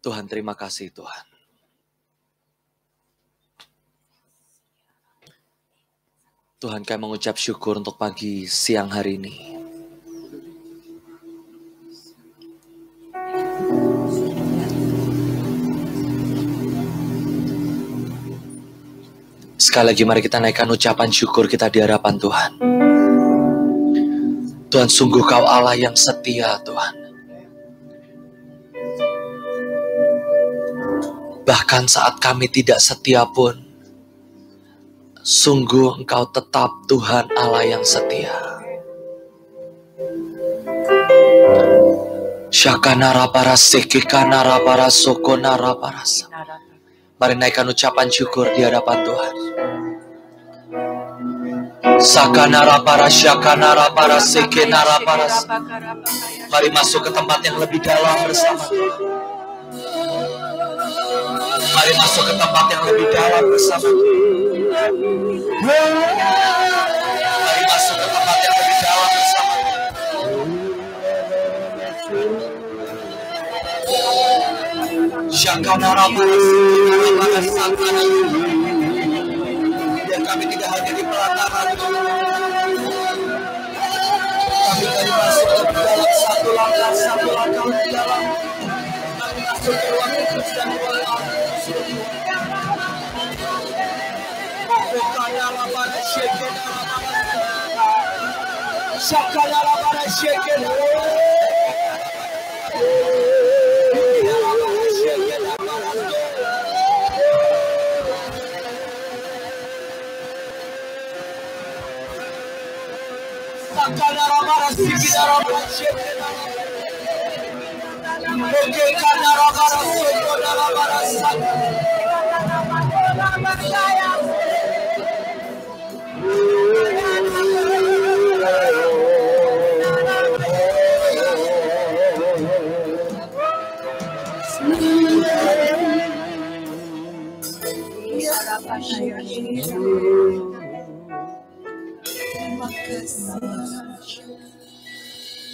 Tuhan, terima kasih Tuhan. Tuhan, kami mengucap syukur untuk pagi siang hari ini. Sekali lagi mari kita naikkan ucapan syukur kita di hadapan Tuhan. Tuhan, sungguh Kau Allah yang setia Tuhan. Bahkan saat kami tidak setia pun, sungguh Engkau tetap Tuhan Allah yang setia. Syakanara para sekikanara para sokonara para. Mari naikkan ucapan syukur di hadapan Tuhan. Sakanara para syakanara para sekenara para. Mari masuk ke tempat yang lebih dalam bersama Tuhan. Mari masuk ke tempat yang lebih dalam bersama Tuhan. Mari masuk ke tempat yang lebih dalam bersama Tuhan. Syakanara para sekenara para sakana. Biar kami tidak hanya di pelataran, kami dari masuk ke dalam satu langkah di dalam. Kami masuk ke ruang kudus dan ruang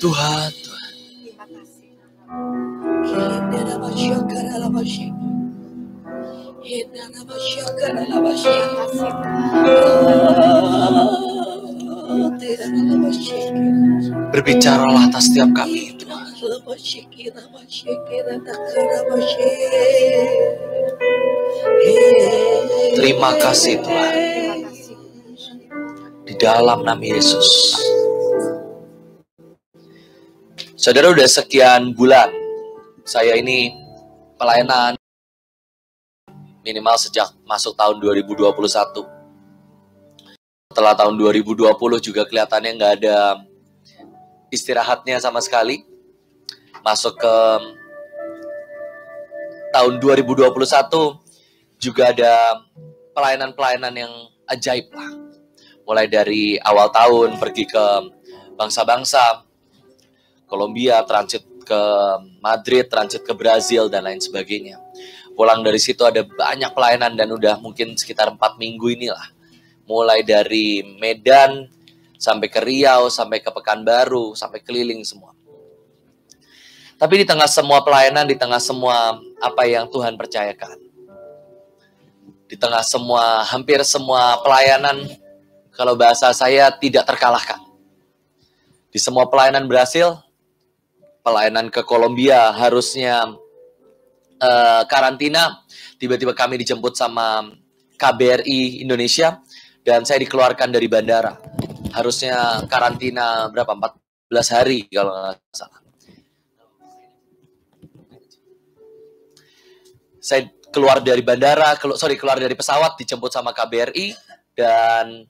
Tuhan, terima kasih. Berbicaralah atas setiap kami, Tuhan. Terima kasih Tuhan. Di dalam nama Yesus. Saudara, udah sekian bulan saya ini pelayanan minimal sejak masuk tahun 2021. Setelah tahun 2020 juga kelihatannya nggak ada istirahatnya sama sekali. Masuk ke tahun 2021 juga ada pelayanan-pelayanan yang ajaib lah. Mulai dari awal tahun pergi ke bangsa-bangsa, Kolombia, transit ke Madrid, transit ke Brazil, dan lain sebagainya. Pulang dari situ ada banyak pelayanan dan udah mungkin sekitar 4 minggu inilah. Mulai dari Medan, sampai ke Riau, sampai ke Pekanbaru, sampai keliling semua. Tapi di tengah semua pelayanan, di tengah semua apa yang Tuhan percayakan, di tengah semua, hampir semua pelayanan, kalau bahasa saya tidak terkalahkan. Di semua pelayanan berhasil. Pelayanan ke Kolombia harusnya karantina, tiba-tiba kami dijemput sama KBRI Indonesia dan saya dikeluarkan dari bandara. Harusnya karantina berapa? 14 hari kalau nggak salah. Saya keluar dari bandara, keluar dari pesawat, dijemput sama KBRI dan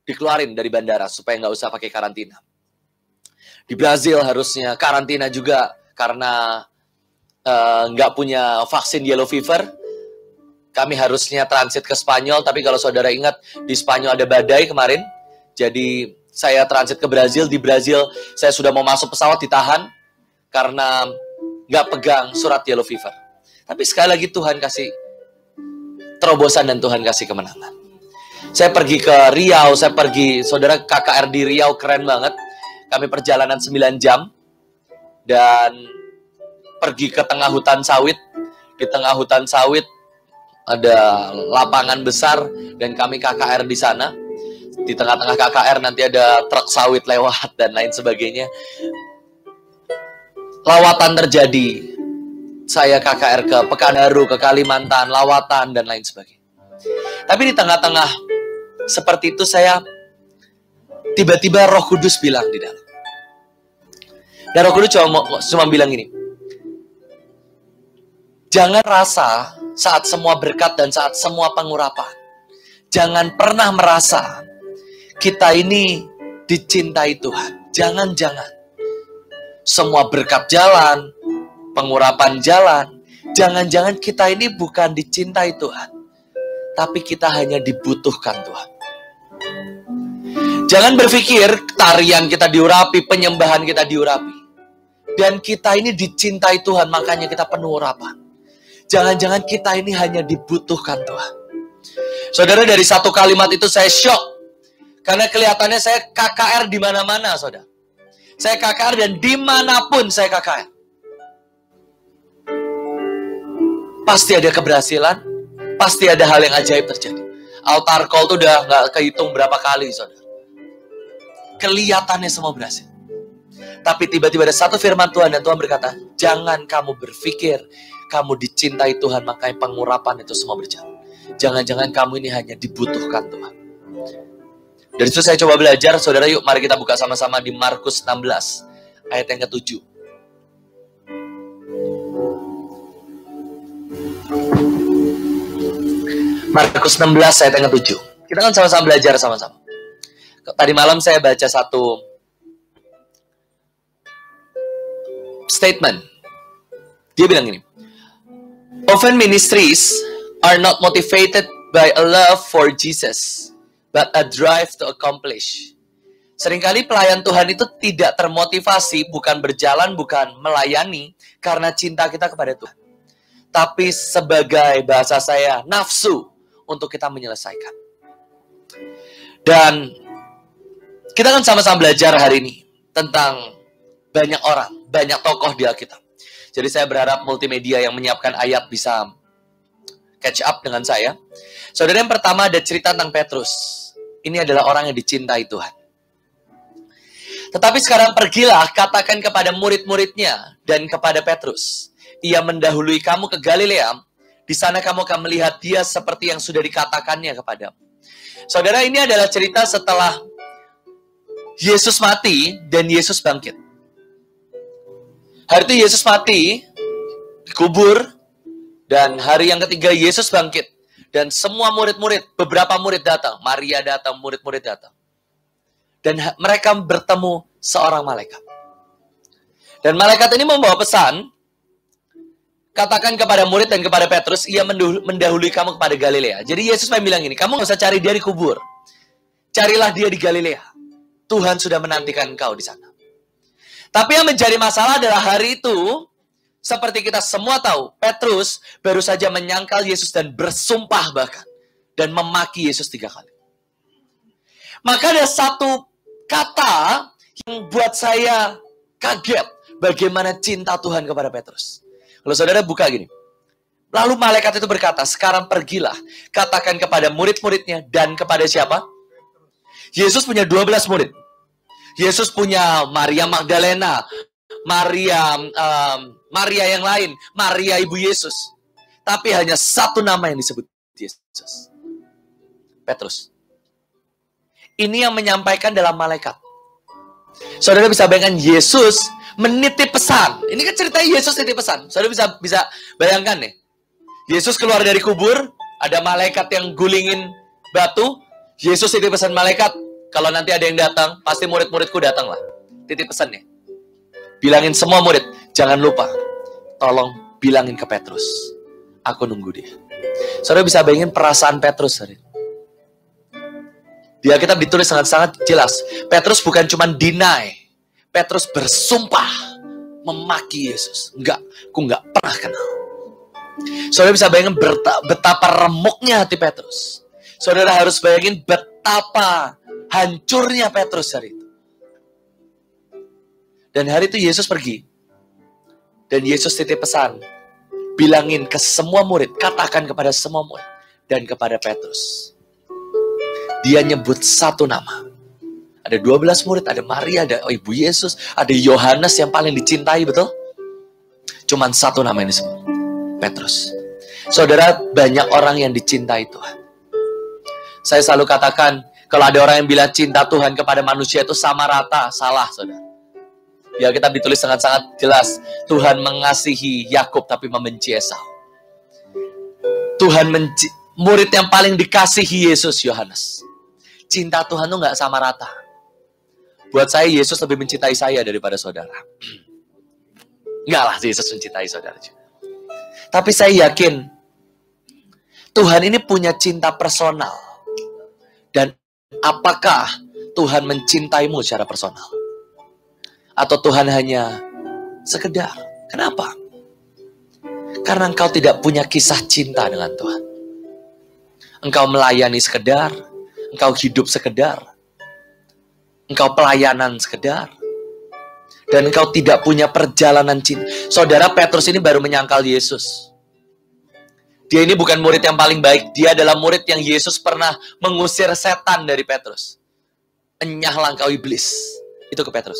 dikeluarin dari bandara supaya nggak usah pakai karantina. Di Brazil harusnya karantina juga karena nggak punya vaksin yellow fever. Kami harusnya transit ke Spanyol, tapi kalau saudara ingat, di Spanyol ada badai kemarin. Jadi saya transit ke Brazil. Di Brazil saya sudah mau masuk pesawat ditahan karena nggak pegang surat yellow fever. Tapi sekali lagi Tuhan kasih terobosan dan Tuhan kasih kemenangan. Saya pergi ke Riau, saudara, KKR di Riau keren banget. Kami perjalanan 9 jam dan pergi ke tengah hutan sawit Di tengah hutan sawit ada lapangan besar dan kami KKR di sana. Di tengah-tengah KKR nanti ada truk sawit lewat dan lain sebagainya. Lawatan terjadi. Saya KKR ke Pekanbaru, ke Kalimantan, lawatan dan lain sebagainya. Tapi di tengah-tengah seperti itu saya tiba-tiba Roh Kudus bilang di dalam. Dan Roh Kudus cuma bilang gini. Jangan rasa saat semua berkat dan saat semua pengurapan. Jangan pernah merasa kita ini dicintai Tuhan. Jangan-jangan. Semua berkat jalan, pengurapan jalan. Jangan-jangan kita ini bukan dicintai Tuhan. Tapi kita hanya dibutuhkan Tuhan. Jangan berpikir tarian kita diurapi, penyembahan kita diurapi. Dan kita ini dicintai Tuhan, makanya kita penuh urapan. Jangan-jangan kita ini hanya dibutuhkan Tuhan. Saudara, dari satu kalimat itu saya shock. Karena kelihatannya saya KKR di mana-mana, saudara. Saya KKR dan dimanapun saya KKR. Pasti ada keberhasilan, pasti ada hal yang ajaib terjadi. Altar call itu udah nggak kehitung berapa kali, saudara. Kelihatannya semua berhasil. Tapi tiba-tiba ada satu firman Tuhan dan Tuhan berkata, jangan kamu berpikir kamu dicintai Tuhan, makanya pengurapan itu semua berjalan. Jangan-jangan kamu ini hanya dibutuhkan Tuhan. Dari situ saya coba belajar, saudara, yuk mari kita buka sama-sama di Markus 16, ayat yang ke-7. Markus 16, ayat yang ke-7. Kita kan sama-sama belajar sama-sama. Tadi malam saya baca satu statement. Dia bilang gini, often ministries are not motivated by a love for Jesus, but a drive to accomplish. Seringkali pelayan Tuhan itu tidak termotivasi, bukan berjalan, bukan melayani, karena cinta kita kepada Tuhan. Tapi sebagai bahasa saya, nafsu untuk kita menyelesaikan. Dan kita kan sama-sama belajar hari ini tentang banyak orang, banyak tokoh di Alkitab. Jadi saya berharap multimedia yang menyiapkan ayat bisa catch up dengan saya. Saudara, yang pertama ada cerita tentang Petrus. Ini adalah orang yang dicintai Tuhan. Tetapi sekarang pergilah, katakan kepada murid-muridnya dan kepada Petrus. Ia mendahului kamu ke Galilea. Di sana kamu akan melihat dia seperti yang sudah dikatakannya kepadamu. Saudara, ini adalah cerita setelah Yesus mati dan Yesus bangkit. Hari itu Yesus mati, dikubur, dan hari yang ketiga Yesus bangkit. Dan semua murid-murid, beberapa murid datang. Maria datang, murid-murid datang. Dan mereka bertemu seorang malaikat. Dan malaikat ini membawa pesan, katakan kepada murid dan kepada Petrus, ia mendahului kamu kepada Galilea. Jadi Yesus bilang gini, kamu gak usah cari dia di kubur. Carilah dia di Galilea. Tuhan sudah menantikan engkau di sana. Tapi yang menjadi masalah adalah hari itu, seperti kita semua tahu, Petrus baru saja menyangkal Yesus dan bersumpah bahkan. Dan memaki Yesus 3 kali. Maka ada satu kata yang buat saya kaget. Bagaimana cinta Tuhan kepada Petrus. Kalau saudara buka gini. Lalu malaikat itu berkata, sekarang pergilah. Katakan kepada murid-muridnya dan kepada siapa? Yesus punya 12 murid. Yesus punya Maria Magdalena, Maria yang lain, Maria ibu Yesus. Tapi hanya satu nama yang disebut Yesus. Petrus. Ini yang menyampaikan dalam malaikat. Saudara bisa bayangkan Yesus menitip pesan. Ini kan ceritanya Yesus nitip pesan. Saudara bisa bayangkan nih. Yesus keluar dari kubur, ada malaikat yang gulingin batu. Yesus titip pesan malaikat, kalau nanti ada yang datang, pasti murid-muridku datang lah. Titip pesannya. Bilangin semua murid, jangan lupa, tolong bilangin ke Petrus. Aku nunggu dia. Saudara bisa bayangin perasaan Petrus hari ini. Di Alkitab ditulis sangat-sangat jelas. Petrus bukan cuma deny. Petrus bersumpah memaki Yesus. Enggak, aku enggak pernah kenal. Saudara bisa bayangin betapa remuknya hati Petrus. Saudara harus bayangin betapa hancurnya Petrus hari itu. Dan hari itu Yesus pergi. Dan Yesus titip pesan. bilangin ke semua murid, katakan kepada semua murid, dan kepada Petrus. Dia nyebut satu nama. Ada 12 murid, ada Maria, ada Ibu Yesus, ada Yohanes yang paling dicintai, betul? Cuman satu nama yang disebut, Petrus. Saudara, banyak orang yang dicintai Tuhan. Saya selalu katakan, kalau ada orang yang bilang cinta Tuhan kepada manusia itu sama rata, salah, saudara. Ya, kita ditulis sangat-sangat jelas. Tuhan mengasihi Yakub tapi membenci Esau. Tuhan murid yang paling dikasihi Yesus, Yohanes. Cinta Tuhan itu nggak sama rata. Buat saya, Yesus lebih mencintai saya daripada saudara. Enggak lah, Yesus mencintai saudara juga. Tapi saya yakin, Tuhan ini punya cinta personal. Dan apakah Tuhan mencintaimu secara personal? Atau Tuhan hanya sekedar? Kenapa? Karena engkau tidak punya kisah cinta dengan Tuhan. Engkau melayani sekedar, engkau hidup sekedar, engkau pelayanan sekedar, dan engkau tidak punya perjalanan cinta. Saudara, Petrus ini baru menyangkal Yesus. Dia ini bukan murid yang paling baik. Dia adalah murid yang Yesus pernah mengusir setan dari Petrus. Enyahlah engkau iblis. Itu ke Petrus.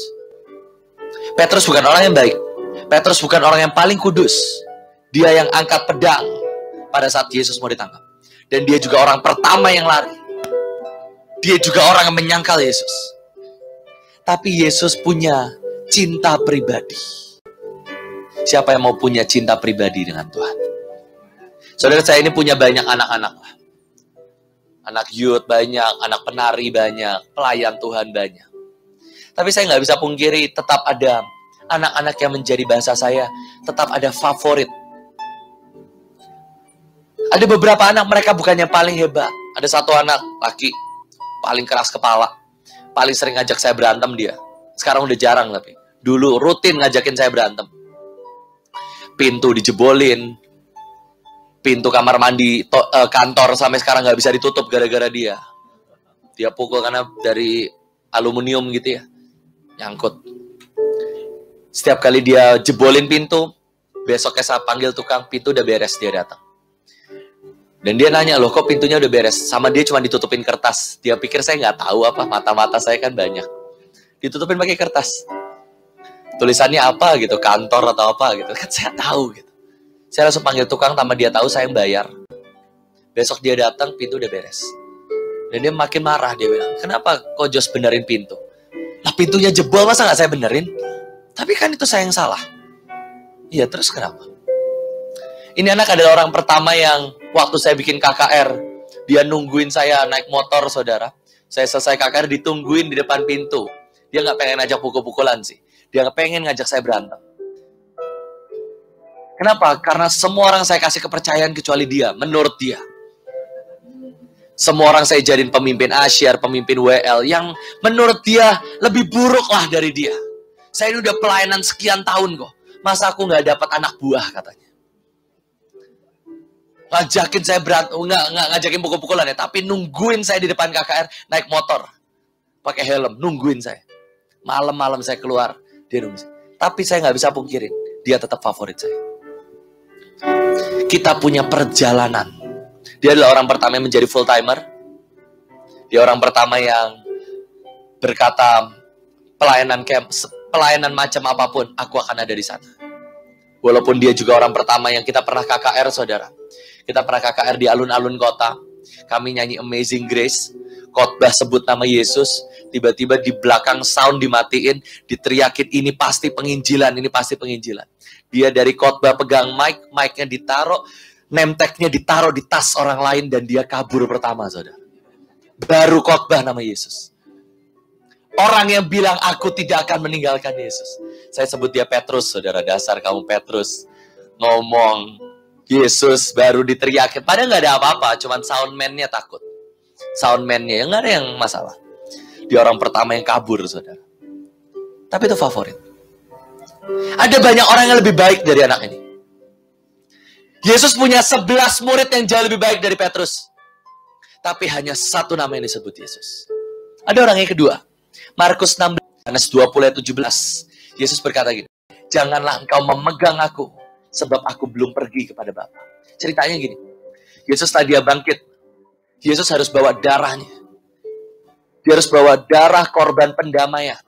Petrus bukan orang yang baik. Petrus bukan orang yang paling kudus. Dia yang angkat pedang pada saat Yesus mau ditangkap. Dan dia juga orang pertama yang lari. Dia juga orang yang menyangkal Yesus. Tapi Yesus punya cinta pribadi. Siapa yang mau punya cinta pribadi dengan Tuhan? Saudara, saya ini punya banyak anak-anak. Anak youth banyak, anak penari banyak, pelayan Tuhan banyak. Tapi saya nggak bisa pungkiri, tetap ada anak-anak yang menjadi bahasa saya, tetap ada favorit. Ada beberapa anak, mereka bukan yang paling hebat. Ada satu anak laki, paling keras kepala, paling sering ngajak saya berantem dia. Sekarang udah jarang tapi. Dulu rutin ngajakin saya berantem. Pintu dijebolin, pintu kamar mandi kantor sampai sekarang nggak bisa ditutup gara-gara dia. Dia pukul karena dari aluminium gitu ya, nyangkut. Setiap kali dia jebolin pintu, besoknya saya panggil tukang pintu, udah beres, dia datang. Dan dia nanya, loh kok pintunya udah beres? Sama dia cuma ditutupin kertas. Dia pikir saya nggak tahu apa, mata-mata saya kan banyak. Ditutupin pakai kertas. Tulisannya apa gitu, kantor atau apa gitu. Kan saya tahu gitu. Saya langsung panggil tukang, tambah dia tahu saya yang bayar. Besok dia datang, pintu udah beres. Dan dia makin marah, dia bilang, kenapa kok Jos benerin pintu? Lah pintunya jebol, masa nggak saya benerin? Tapi kan itu saya yang salah. Iya, terus kenapa? Ini anak adalah orang pertama yang waktu saya bikin KKR, dia nungguin saya naik motor, saudara. Saya selesai KKR, ditungguin di depan pintu. Dia nggak pengen ngajak pukul-pukulan sih. Dia nggak pengen ngajak saya berantem. Kenapa? Karena semua orang saya kasih kepercayaan kecuali dia, menurut dia. Semua orang saya jadiin pemimpin Asyar, pemimpin WL, yang menurut dia lebih buruk lah dari dia. Saya ini udah pelayanan sekian tahun kok. Masa aku nggak dapat anak buah, katanya. Ngajakin saya berantem, nggak ngajakin pukul-pukulan ya, tapi nungguin saya di depan KKR, naik motor. Pakai helm, nungguin saya. Malam-malam saya keluar, dia nungguin saya. Tapi saya nggak bisa pungkirin, dia tetap favorit saya. Kita punya perjalanan. Dia adalah orang pertama yang menjadi full timer. Dia orang pertama yang berkata, pelayanan camp, pelayanan macam apapun, aku akan ada di sana. Walaupun dia juga orang pertama yang kita pernah KKR, saudara. Kita pernah KKR di alun-alun kota. Kami nyanyi Amazing Grace. Khotbah sebut nama Yesus. Tiba-tiba di belakang sound dimatiin, diteriakin, ini pasti penginjilan, ini pasti penginjilan. Dia dari khotbah pegang mic-nya ditaruh, name tag-nya ditaruh di tas orang lain, dan dia kabur pertama, saudara. Baru khotbah nama Yesus. Orang yang bilang, aku tidak akan meninggalkan Yesus. Saya sebut dia Petrus, saudara. Dasar kamu Petrus. Ngomong Yesus baru diteriakin. Padahal nggak ada apa-apa, cuman soundman-nya takut. Soundman-nya, nggak ada yang masalah. Dia orang pertama yang kabur, saudara. Tapi itu favorit. Ada banyak orang yang lebih baik dari anak ini. Yesus punya 11 murid yang jauh lebih baik dari Petrus. Tapi hanya satu nama yang disebut Yesus. Ada orang yang kedua. Markus 16, Yohanes 20 ayat 17. Yesus berkata gini, janganlah engkau memegang aku, sebab aku belum pergi kepada Bapa. Ceritanya gini, Yesus tadi dia bangkit, Yesus harus bawa darahnya. Dia harus bawa darah korban pendamaian.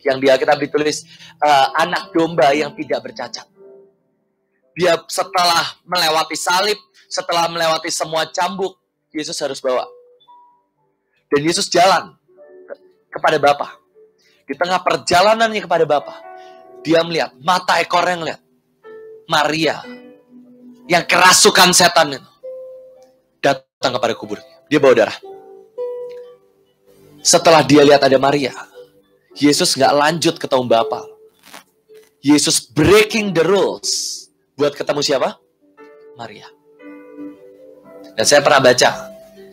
Yang di Alkitab ditulis, anak domba yang tidak bercacat. Dia setelah melewati salib, setelah melewati semua cambuk, Yesus harus bawa. Dan Yesus jalan kepada Bapa. Di tengah perjalanannya kepada Bapa, dia melihat, mata ekornya ngelihat Maria yang kerasukan setan itu datang kepada kuburnya. Dia bawa darah. Setelah dia lihat ada Maria, Yesus nggak lanjut ketemu Bapa. Yesus breaking the rules buat ketemu siapa? Maria. Dan saya pernah baca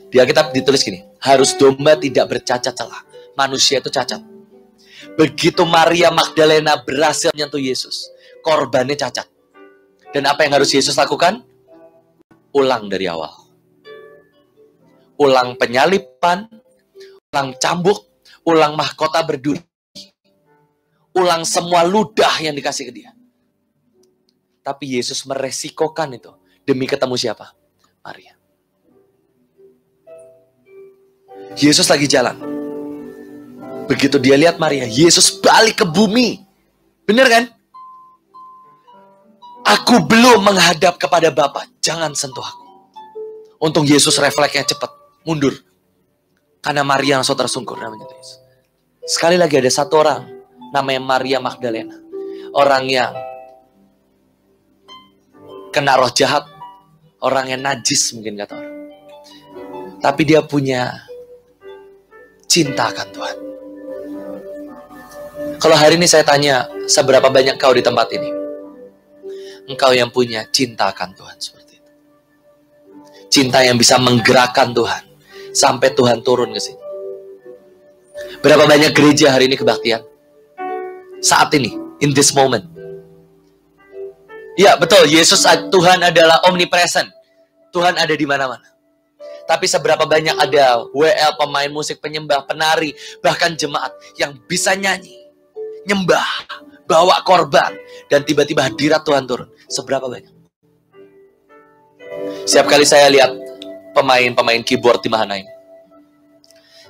di Alkitab ditulis gini, harus domba tidak bercacat celah, manusia itu cacat. Begitu Maria Magdalena berhasil menyentuh Yesus, korbannya cacat. Dan apa yang harus Yesus lakukan? Ulang dari awal. Ulang penyalipan, ulang cambuk, ulang mahkota berduri. Ulang semua ludah yang dikasih ke dia. Tapi Yesus meresikokan itu demi ketemu siapa? Maria. Yesus lagi jalan. Begitu dia lihat Maria, Yesus balik ke bumi. Bener kan? Aku belum menghadap kepada Bapa, jangan sentuh aku. Untung Yesus refleksnya cepat, mundur. Karena Maria langsung tersungkur namanya Yesus. Sekali lagi ada satu orang, namanya Maria Magdalena. Orang yang kena roh jahat, orang yang najis mungkin kata orang. Tapi dia punya cinta akan Tuhan. Kalau hari ini saya tanya, seberapa banyak kau di tempat ini? Engkau yang punya cinta akan Tuhan seperti itu. Cinta yang bisa menggerakkan Tuhan sampai Tuhan turun ke sini. Berapa banyak gereja hari ini kebaktian? Saat ini, in this moment. Ya, betul, Yesus Tuhan adalah omnipresent. Tuhan ada di mana-mana. Tapi seberapa banyak ada WL, pemain musik, penyembah, penari, bahkan jemaat yang bisa nyanyi, nyembah, bawa korban, dan tiba-tiba hadirat Tuhan turun. Seberapa banyak? Setiap kali saya lihat pemain keyboard di Mahanaim,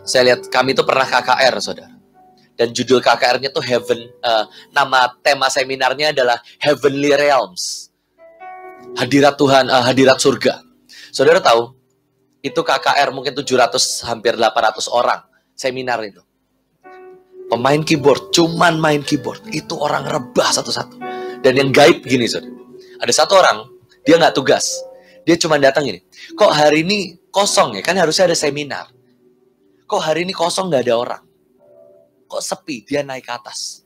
saya lihat kami itu pernah KKR, saudara. Dan judul KKR-nya tuh Heaven, nama tema seminarnya adalah Heavenly Realms. Hadirat Tuhan, hadirat surga. Saudara tahu, itu KKR mungkin 700, hampir 800 orang seminar itu. Pemain keyboard, cuman main keyboard. Itu orang rebah satu-satu. Dan yang gaib gini, saudara. Ada satu orang, dia nggak tugas. Dia cuma datang gini. Kok hari ini kosong ya? Kan harusnya ada seminar. Kok hari ini kosong nggak ada orang? Kok sepi? Dia naik ke atas.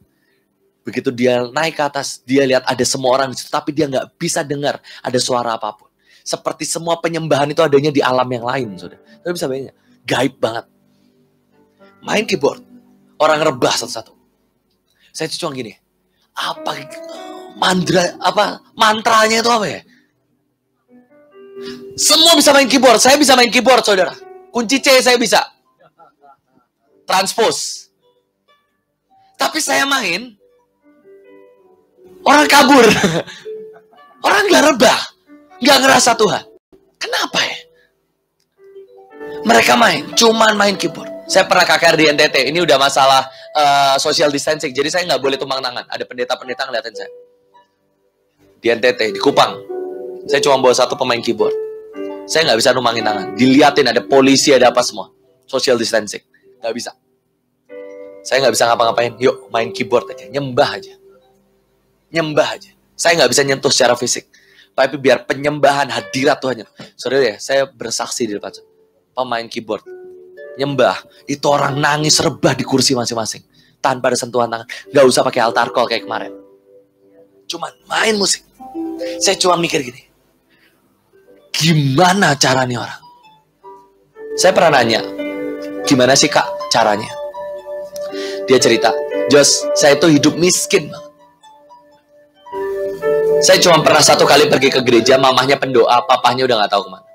Begitu dia naik ke atas, dia lihat ada semua orang di situ. Tapi dia nggak bisa dengar ada suara apapun. Seperti semua penyembahan itu adanya di alam yang lain, saudara. Tapi bisa bayangin, gaib banget. Main keyboard. Orang rebah satu-satu. Saya cuma gini, mantranya itu apa ya? Semua bisa main keyboard, saya bisa main keyboard, saudara. Kunci C saya bisa. Transpose. Tapi saya main, orang kabur. Orang gak rebah, gak ngerasa Tuhan. Kenapa ya? Mereka cuman main keyboard. Saya pernah KKR di NTT. Ini udah masalah social distancing. Jadi saya nggak boleh tumpang tangan. Ada pendeta-pendeta ngeliatin saya. Di NTT, di Kupang. Saya cuma bawa satu pemain keyboard. Saya nggak bisa numpangin tangan. Diliatin ada polisi, ada apa semua. Social distancing. Nggak bisa. Saya nggak bisa ngapa-ngapain. Yuk, main keyboard aja. Nyembah aja. Nyembah aja. Saya nggak bisa nyentuh secara fisik. Tapi biar penyembahan hadirat Tuhan. Saudara ya, saya bersaksi di depan. Pemain keyboard. Nyembah, itu orang nangis rebah di kursi masing-masing tanpa ada sentuhan tangan. Gak usah pakai altar call kayak kemarin, cuman main musik. Saya cuma mikir gini, gimana caranya orang? Saya pernah nanya, gimana sih kak caranya? Dia cerita, Jos, saya itu hidup miskin banget. Saya cuma pernah satu kali pergi ke gereja, mamahnya pendoa, papahnya udah gak tahu kemana.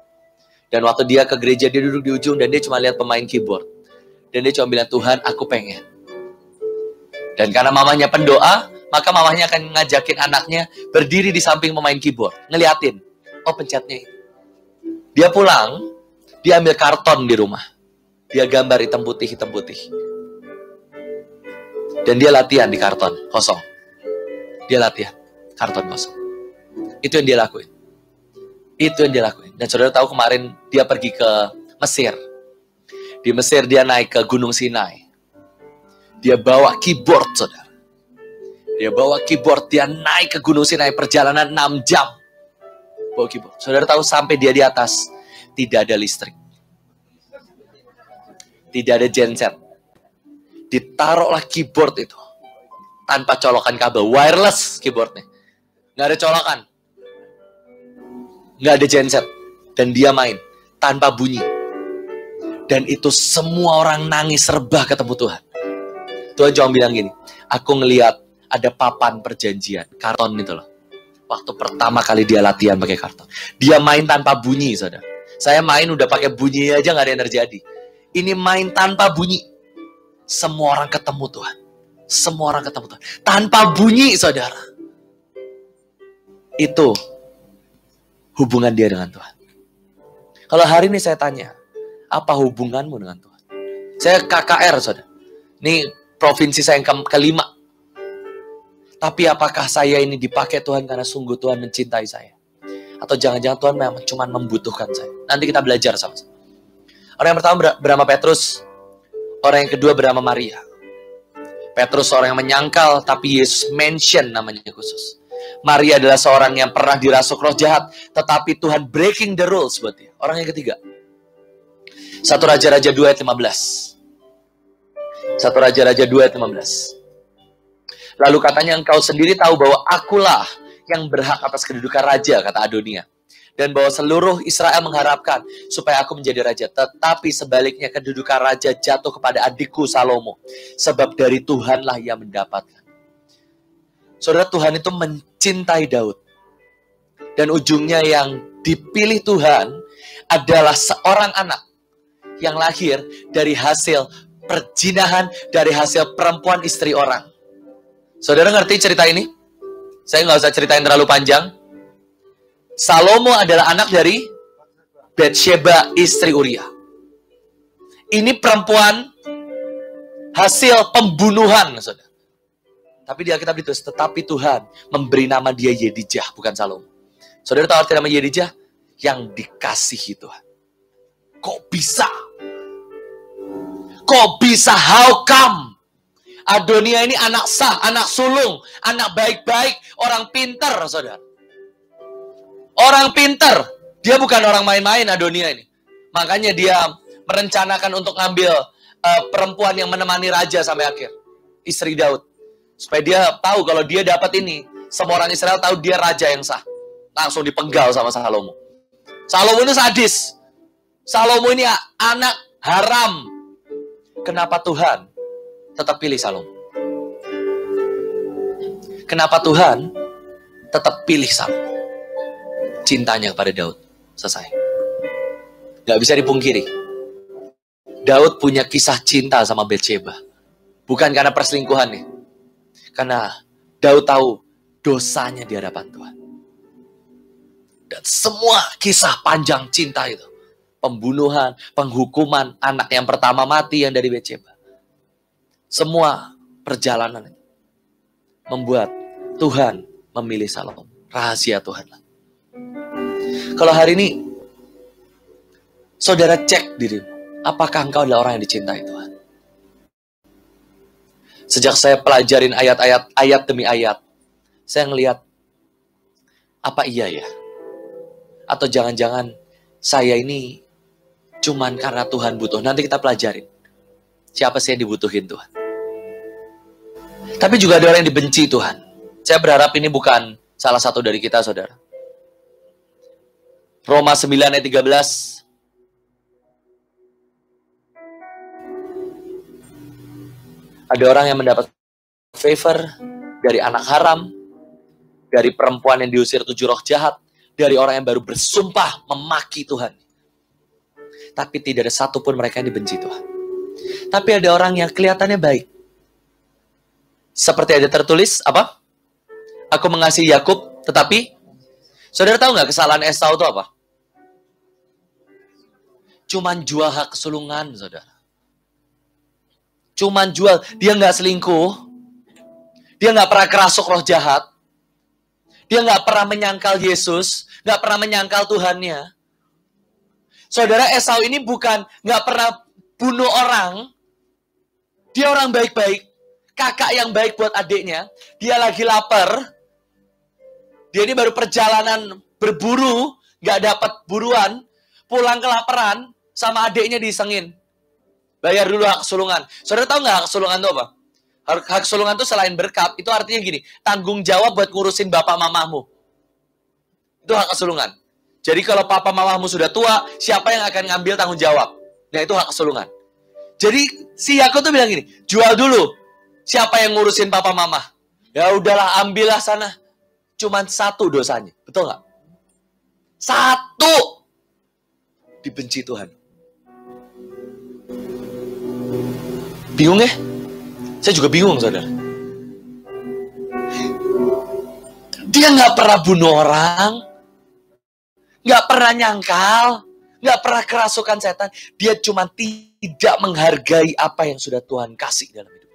Dan waktu dia ke gereja, dia duduk di ujung dan dia cuma lihat pemain keyboard. Dan dia cuma bilang, Tuhan, aku pengen. Dan karena mamanya pendoa, maka mamahnya akan ngajakin anaknya berdiri di samping pemain keyboard, ngeliatin, oh pencetnya ini. Dia pulang, dia ambil karton di rumah, dia gambar hitam putih. Dan dia latihan di karton kosong. Dia latihan karton kosong. Itu yang dia lakuin. Dan saudara tahu kemarin dia pergi ke Mesir. Di Mesir dia naik ke Gunung Sinai. Dia bawa keyboard, saudara. Dia naik ke Gunung Sinai, perjalanan 6 jam. Bawa keyboard. Saudara tahu sampai dia di atas, tidak ada listrik. Tidak ada genset. Ditaruhlah keyboard itu. Tanpa colokan kabel, wireless keyboardnya. Nggak ada colokan. Nggak ada genset. Dan dia main tanpa bunyi. Dan itu semua orang nangis rebah ketemu Tuhan. Tuhan cuma bilang gini, aku ngelihat ada papan perjanjian, karton itu loh. Waktu pertama kali dia latihan pakai karton. Dia main tanpa bunyi, saudara. Saya main udah pakai bunyi aja nggak ada yang terjadi. Ini main tanpa bunyi. Semua orang ketemu Tuhan. Tanpa bunyi, saudara. Itu hubungan dia dengan Tuhan. Kalau hari ini saya tanya, apa hubunganmu dengan Tuhan? Saya KKR, saudara. Ini provinsi saya yang kelima. Tapi apakah saya ini dipakai Tuhan karena sungguh Tuhan mencintai saya? Atau jangan-jangan Tuhan memang cuma membutuhkan saya? Nanti kita belajar sama-sama. Orang yang pertama bernama Petrus. Orang yang kedua bernama Maria. Petrus orang yang menyangkal, tapi Yesus mention namanya khusus. Maria adalah seorang yang pernah dirasuk roh jahat, tetapi Tuhan breaking the rules buat dia. Orang yang ketiga. 1 Raja-Raja 2 ayat 15. 1 Raja-Raja 2 ayat 15. Lalu katanya, engkau sendiri tahu bahwa akulah yang berhak atas kedudukan raja, kata Adonia. Dan bahwa seluruh Israel mengharapkan supaya aku menjadi raja. Tetapi sebaliknya kedudukan raja jatuh kepada adikku Salomo. Sebab dari Tuhanlah ia mendapatkan. Saudara, Tuhan itu mencintai Daud. Dan ujungnya yang dipilih Tuhan adalah seorang anak yang lahir dari hasil perzinahan, dari hasil perempuan istri orang. Saudara ngerti cerita ini? Saya nggak usah ceritain terlalu panjang. Salomo adalah anak dari Batsheba, istri Uria. Ini perempuan hasil pembunuhan, saudara. Tapi di Alkitab ditulis, tetapi Tuhan memberi nama dia Yedijah, bukan Salomo. Saudara tahu arti nama Yedijah? Yang dikasihi Tuhan. Kok bisa? How come? Adonia ini anak sah, anak sulung, anak baik-baik, orang pintar, saudara. Orang pintar. Dia bukan orang main-main, Adonia ini. Makanya dia merencanakan untuk ngambil perempuan yang menemani raja sampai akhir. Istri Daud. Supaya dia tahu kalau dia dapat ini, semua orang Israel tahu dia raja yang sah. Langsung dipenggal sama Salomo. Salomo ini sadis. Salomo ini anak haram. Kenapa Tuhan tetap pilih Salomo? Kenapa Tuhan tetap pilih Salomo? Cintanya kepada Daud. Selesai. Gak bisa dipungkiri. Daud punya kisah cinta sama Batsheba. Bukan karena perselingkuhannya. Karena Daud tahu dosanya di hadapan Tuhan. Dan semua kisah panjang cinta itu. Pembunuhan, penghukuman, anak yang pertama mati yang dari Batsheba. Semua perjalanan itu membuat Tuhan memilih Salomo. Rahasia Tuhan lah. Kalau hari ini saudara cek dirimu, apakah engkau adalah orang yang dicintai Tuhan? Sejak saya pelajarin ayat demi ayat, saya ngelihat, apa iya ya? Atau jangan-jangan saya ini cuman karena Tuhan butuh. Nanti kita pelajarin. Siapa sih yang dibutuhin Tuhan? Tapi juga ada orang yang dibenci Tuhan. Saya berharap ini bukan salah satu dari kita, saudara. Roma 9 ayat 13. Ada orang yang mendapat favor dari anak haram, dari perempuan yang diusir 7 roh jahat, dari orang yang baru bersumpah memaki Tuhan. Tapi tidak ada satupun mereka yang dibenci Tuhan. Tapi ada orang yang kelihatannya baik. Seperti ada tertulis, apa? Aku mengasihi Yakub, tetapi saudara tahu nggak kesalahan Esau itu apa? Cuman jual hak kesulungan, saudara. Cuman jual. Dia nggak selingkuh. Dia nggak pernah kerasuk roh jahat. Dia nggak pernah menyangkal Yesus. Nggak pernah menyangkal Tuhannya. Saudara, Esau ini bukan nggak pernah bunuh orang. Dia orang baik-baik. Kakak yang baik buat adiknya. Dia lagi lapar. Dia ini baru perjalanan berburu. Nggak dapat buruan. Pulang kelaparan. Sama adiknya disengin. Bayar dulu hak kesulungan. Saudara tahu nggak hak kesulungan itu apa? Hak kesulungan itu selain berkat, itu artinya gini. Tanggung jawab buat ngurusin bapak mamamu. Itu hak kesulungan. Jadi kalau papa mamamu sudah tua, siapa yang akan ngambil tanggung jawab? Nah, itu hak kesulungan. Jadi si Yakub tuh bilang gini, jual dulu. Siapa yang ngurusin papa mama? Ya udahlah, ambillah sana. Cuman satu dosanya. Betul nggak? Satu. Dibenci Tuhan. Bingung ya? Saya juga bingung, saudara. Dia nggak pernah bunuh orang. Nggak pernah nyangkal. Nggak pernah kerasukan setan. Dia cuma tidak menghargai apa yang sudah Tuhan kasih dalam hidup.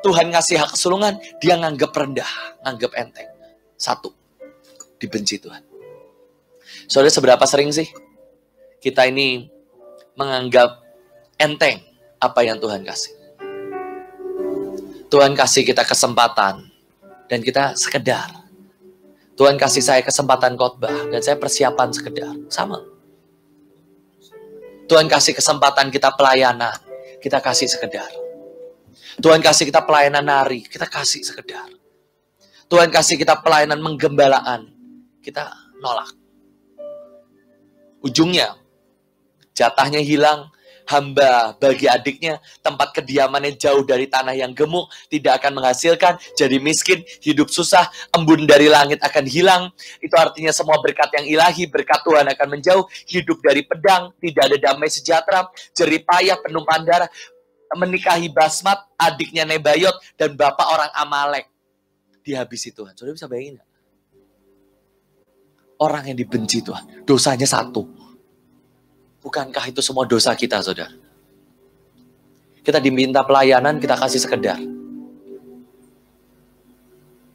Tuhan ngasih hak kesulungan, dia nganggap rendah, nganggap enteng. Satu, dibenci Tuhan. Saudara, seberapa sering sih kita ini menganggap enteng apa yang Tuhan kasih? Tuhan kasih kita kesempatan dan kita sekedar. Tuhan kasih saya kesempatan khotbah dan saya persiapan sekedar. Sama. Tuhan kasih kesempatan kita pelayanan, kita kasih sekedar. Tuhan kasih kita pelayanan nari, kita kasih sekedar. Tuhan kasih kita pelayanan menggembalaan, kita nolak. Ujungnya, jatahnya hilang, hamba bagi adiknya, tempat kediamannya jauh dari tanah yang gemuk, tidak akan menghasilkan, jadi miskin, hidup susah, embun dari langit akan hilang. Itu artinya semua berkat yang ilahi, berkat Tuhan akan menjauh, hidup dari pedang, tidak ada damai sejahtera, jerih payah, penumpahan darah, menikahi Basmat, adiknya Nebayot, dan bapak orang Amalek. Dihabisi Tuhan. Saudara bisa bayangin gak? Orang yang dibenci Tuhan, dosanya satu. Bukankah itu semua dosa kita, saudara? Kita diminta pelayanan, kita kasih sekedar.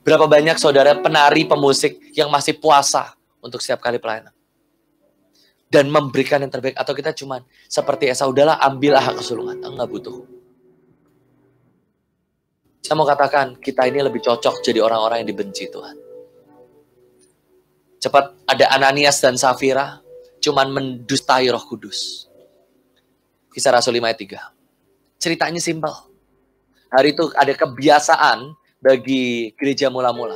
Berapa banyak saudara penari, pemusik yang masih puasa untuk setiap kali pelayanan? Dan memberikan yang terbaik. Atau kita cuman seperti Esau, udahlah ambil hak kesulungan. Enggak butuh. Saya mau katakan, kita ini lebih cocok jadi orang-orang yang dibenci Tuhan. Cepat, ada Ananias dan Safira, cuman mendustai Roh Kudus. Kisah Rasul 5 ayat 3. Ceritanya simpel. Hari itu ada kebiasaan bagi gereja mula-mula.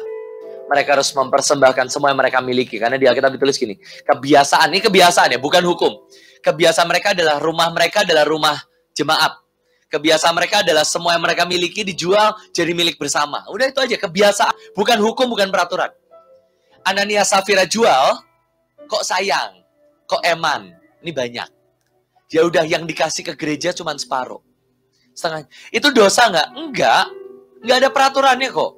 Mereka harus mempersembahkan semua yang mereka miliki. Karena di Alkitab ditulis gini, kebiasaan, ini kebiasaan ya, bukan hukum. Kebiasaan mereka adalah rumah jemaat. Kebiasaan mereka adalah semua yang mereka miliki dijual jadi milik bersama. Udah itu aja, kebiasaan. Bukan hukum, bukan peraturan. Ananias Safira jual, kok sayang, kok eman. Ini banyak. Ya udah, yang dikasih ke gereja cuma separuh. Setengah. Itu dosa nggak? Enggak. Nggak ada peraturannya kok.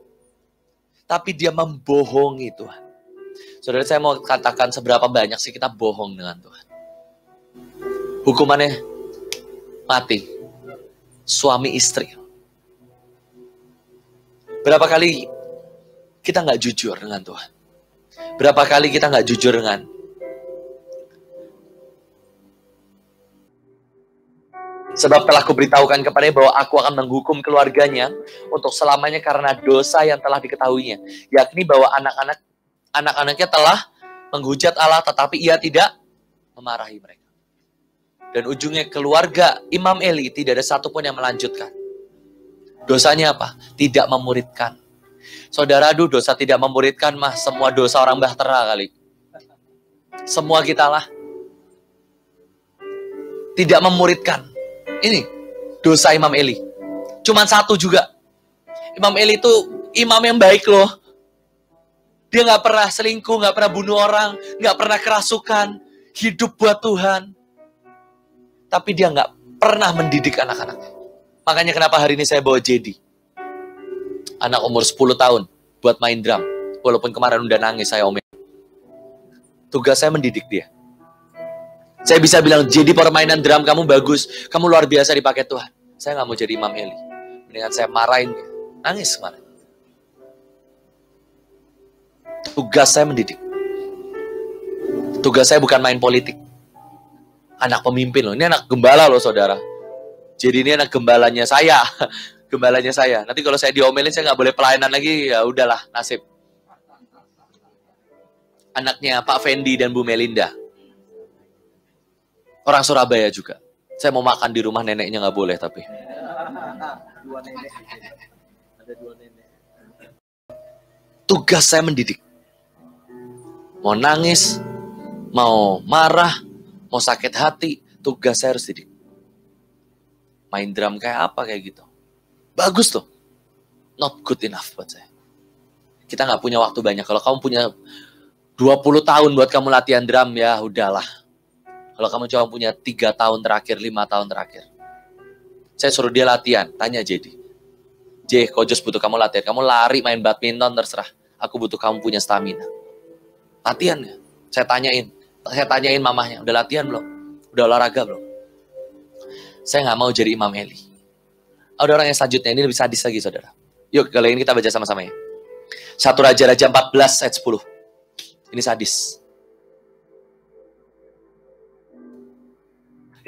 Tapi dia membohongi Tuhan. Saudara, saya mau katakan seberapa banyak sih kita bohong dengan Tuhan. Hukumannya mati. Suami istri. Berapa kali kita nggak jujur dengan Tuhan? Berapa kali kita nggak jujur dengan sebab telah kuberitahukan kepadanya bahwa aku akan menghukum keluarganya untuk selamanya karena dosa yang telah diketahuinya, yakni bahwa anak-anaknya telah menghujat Allah tetapi ia tidak memarahi mereka. Dan ujungnya keluarga Imam Eli tidak ada satupun yang melanjutkan. Dosanya apa? Tidak memuridkan. Saudara, dosa tidak memuridkan mah semua dosa orang Bahtera kali. Semua kita lah. Tidak memuridkan. Ini dosa Imam Eli. Cuman satu juga. Imam Eli itu imam yang baik loh. Dia gak pernah selingkuh, gak pernah bunuh orang, gak pernah kerasukan, hidup buat Tuhan. Tapi dia gak pernah mendidik anak-anaknya. Makanya kenapa hari ini saya bawa Jedi. Anak umur 10 tahun buat main drum. Walaupun kemarin udah nangis, saya omel. Tugas saya mendidik dia. Saya bisa bilang, jadi permainan drum kamu bagus. Kamu luar biasa dipakai Tuhan. Saya nggak mau jadi Imam Heli. Mendingan saya marahin dia. Nangis kemarin. Tugas saya mendidik. Tugas saya bukan main politik. Anak pemimpin loh. Ini anak gembala loh, saudara. Jadi ini anak gembalanya saya. Gembalanya saya. Nanti kalau saya diomelin, saya nggak boleh pelayanan lagi. Ya udahlah, nasib. Anaknya Pak Fendi dan Bu Melinda. Orang Surabaya juga. Saya mau makan di rumah neneknya nggak boleh tapi. Dua nenek. Ada 2 nenek. Tugas saya mendidik. Mau nangis, mau marah, mau sakit hati, tugas saya harus didik. Main drum kayak apa kayak gitu. Bagus tuh. Not good enough buat saya. Kita nggak punya waktu banyak. Kalau kamu punya 20 tahun buat kamu latihan drum, ya udahlah. Kalau kamu cuma punya 3 tahun terakhir, 5 tahun terakhir. Saya suruh dia latihan, tanya Jadi. Coach butuh kamu latihan. Kamu lari, main badminton, terserah. Aku butuh kamu punya stamina. Latihan ya. Saya tanyain mamahnya, udah latihan belum? Udah olahraga belum? Saya nggak mau jadi Imam Heli. Ada orang yang selanjutnya, ini lebih sadis lagi, saudara. Yuk, kali ini kita baca sama-sama ya. 1 Raja-Raja 14 ayat 10. Ini sadis.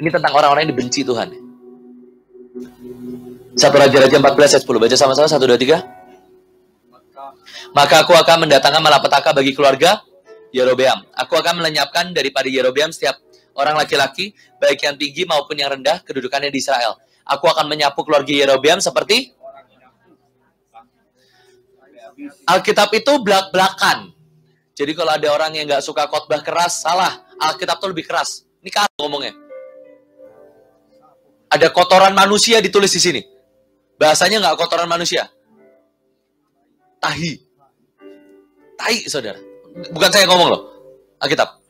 Ini tentang orang-orang yang dibenci Tuhan. 1 Raja-Raja 14 ayat 10. Baca sama-sama, 1, 2, 3. Maka aku akan mendatangkan malapetaka bagi keluarga Yerobeam. Aku akan melenyapkan daripada Yerobeam setiap orang laki-laki, baik yang tinggi maupun yang rendah, kedudukannya di Israel. Aku akan menyapu keluarga Yerobeam seperti Alkitab itu belak-belakan. Jadi kalau ada orang yang nggak suka khotbah keras, salah. Alkitab itu lebih keras. Ini kan ngomongnya. Ada kotoran manusia ditulis di sini. Bahasanya nggak kotoran manusia. Tahi. Tai, saudara. Bukan saya ngomong loh. Alkitab.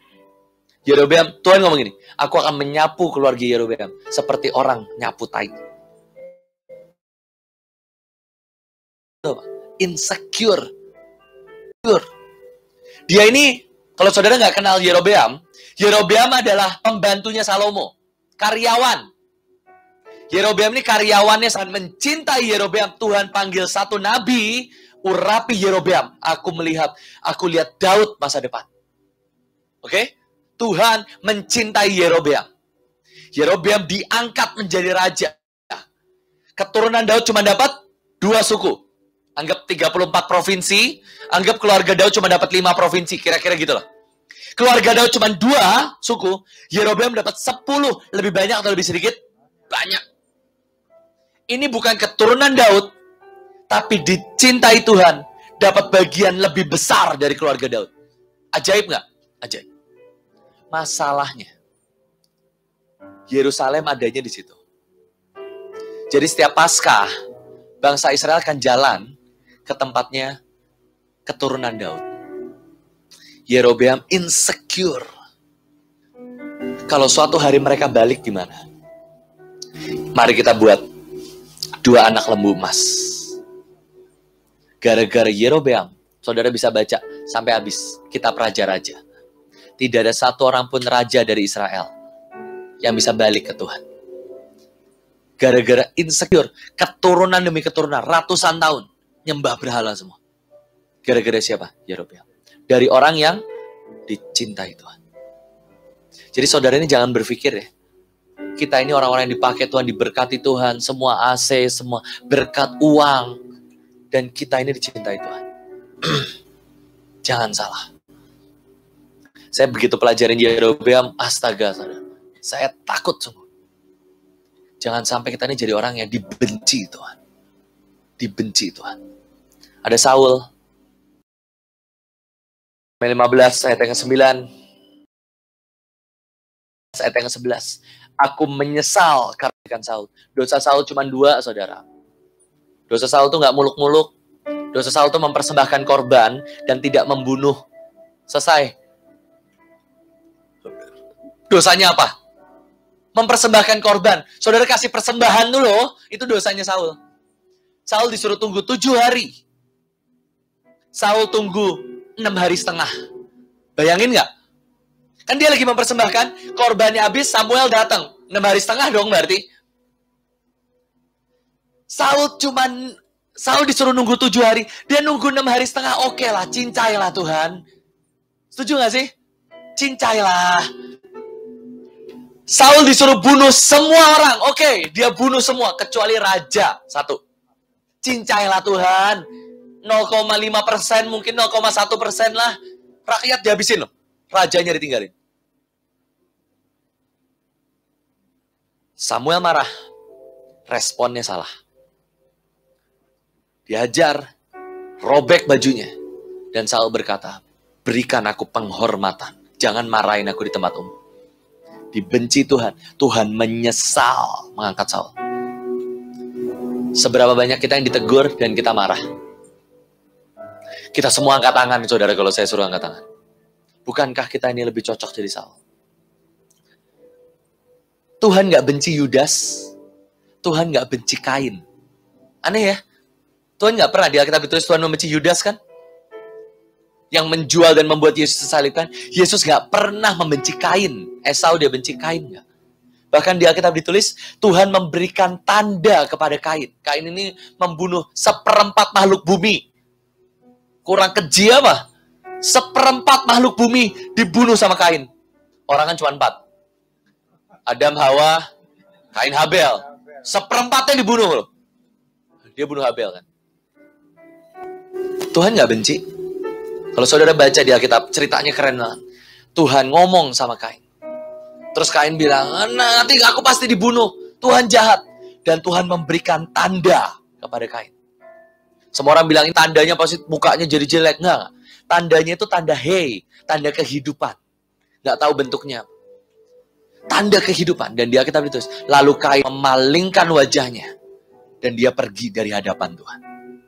Yerobeam, Tuhan ngomong gini. Aku akan menyapu keluarga Yerobeam seperti orang nyapu tai. Insecure. Dia ini, kalau saudara nggak kenal Yerobeam, Yerobeam adalah pembantunya Salomo. Karyawan. Yerobeam ini karyawannya sangat mencintai Yerobeam. Tuhan panggil satu nabi, urapi Yerobeam. Aku lihat Daud masa depan. Oke? Tuhan mencintai Yerobeam. Yerobeam diangkat menjadi raja. Keturunan Daud cuma dapat 2 suku. Anggap 34 provinsi. Anggap keluarga Daud cuma dapat 5 provinsi. Kira-kira gitu loh. Keluarga Daud cuma 2 suku. Yerobeam dapat 10. Lebih banyak atau lebih sedikit? Banyak. Ini bukan keturunan Daud. Tapi dicintai Tuhan. Dapat bagian lebih besar dari keluarga Daud. Ajaib nggak? Ajaib. Masalahnya, Yerusalem adanya di situ. Jadi setiap Paskah, bangsa Israel akan jalan ke tempatnya keturunan Daud. Yerobeam insecure. Kalau suatu hari mereka balik gimana? Mari kita buat 2 anak lembu emas. Gara-gara Yerobeam, saudara bisa baca sampai habis kitab Raja-Raja. Tidak ada satu orang pun raja dari Israel yang bisa balik ke Tuhan. Gara-gara insecure, keturunan demi keturunan, ratusan tahun, nyembah berhala semua. Gara-gara siapa? Yerobeam. Dari orang yang dicintai Tuhan. Jadi saudara ini jangan berpikir ya, kita ini orang-orang yang dipakai Tuhan, diberkati Tuhan, semua AC, semua berkat uang, dan kita ini dicintai Tuhan. Jangan salah. Saya begitu pelajarin Yerobeam, astaga, saudara. Saya takut sungguh. Jangan sampai kita ini jadi orang yang dibenci Tuhan. Dibenci Tuhan. Ada Saul. 15 ayat yang ke-9. Ayat yang ke-11. Aku menyesal karena Saul. Dosa Saul cuma 2, saudara. Dosa Saul itu nggak muluk-muluk. Dosa Saul itu mempersembahkan korban dan tidak membunuh. Selesai. Dosanya apa? Mempersembahkan korban. Saudara kasih persembahan dulu, itu dosanya Saul. Saul disuruh tunggu 7 hari. Saul tunggu 6 hari setengah. Bayangin nggak? Kan dia lagi mempersembahkan, korbannya habis, Samuel datang. 6 hari setengah dong berarti. Saul disuruh nunggu 7 hari. Dia nunggu 6 hari setengah. Oke lah, cincailah Tuhan. Setuju nggak sih? Cincailah. Saul disuruh bunuh semua orang. Oke, dia bunuh semua. Kecuali raja. 1. Cincailah Tuhan. 0,5%, mungkin 0,1% lah. Rakyat dihabisin loh. Rajanya ditinggalin. Samuel marah. Responnya salah. Diajar. Robek bajunya. Dan Saul berkata, berikan aku penghormatan. Jangan marahin aku di tempat umum. Dibenci Tuhan. Tuhan menyesal mengangkat Saul. Seberapa banyak kita yang ditegur dan kita marah. Kita semua angkat tangan, saudara, kalau saya suruh angkat tangan. Bukankah kita ini lebih cocok jadi Saul? Tuhan gak benci Yudas. Tuhan gak benci Kain. Aneh ya? Tuhan gak pernah di Alkitab ditulis Tuhan membenci Yudas kan? Yang menjual dan membuat Yesus disalibkan. Yesus gak pernah membenci Kain. Esau dia benci Kain gak? Bahkan di Alkitab ditulis Tuhan memberikan tanda kepada Kain. Kain ini membunuh 1/4 makhluk bumi. Kurang keji apa? 1/4 makhluk bumi dibunuh sama Kain. Orang kan cuma 4. Adam, Hawa, Kain, Habel. 1/4-nya dibunuh loh. Dia bunuh Habel kan. Tuhan gak benci. Kalau saudara baca di Alkitab, ceritanya keren banget. Tuhan ngomong sama Kain. Terus Kain bilang, nanti aku pasti dibunuh. Tuhan jahat. Dan Tuhan memberikan tanda kepada Kain. Semua orang bilang, tandanya pasti mukanya jadi jelek. Enggak. Tandanya itu tanda hey. Tanda kehidupan. Gak tahu bentuknya. Tanda kehidupan. Dan di Alkitab ditulis, lalu Kain memalingkan wajahnya. Dan dia pergi dari hadapan Tuhan.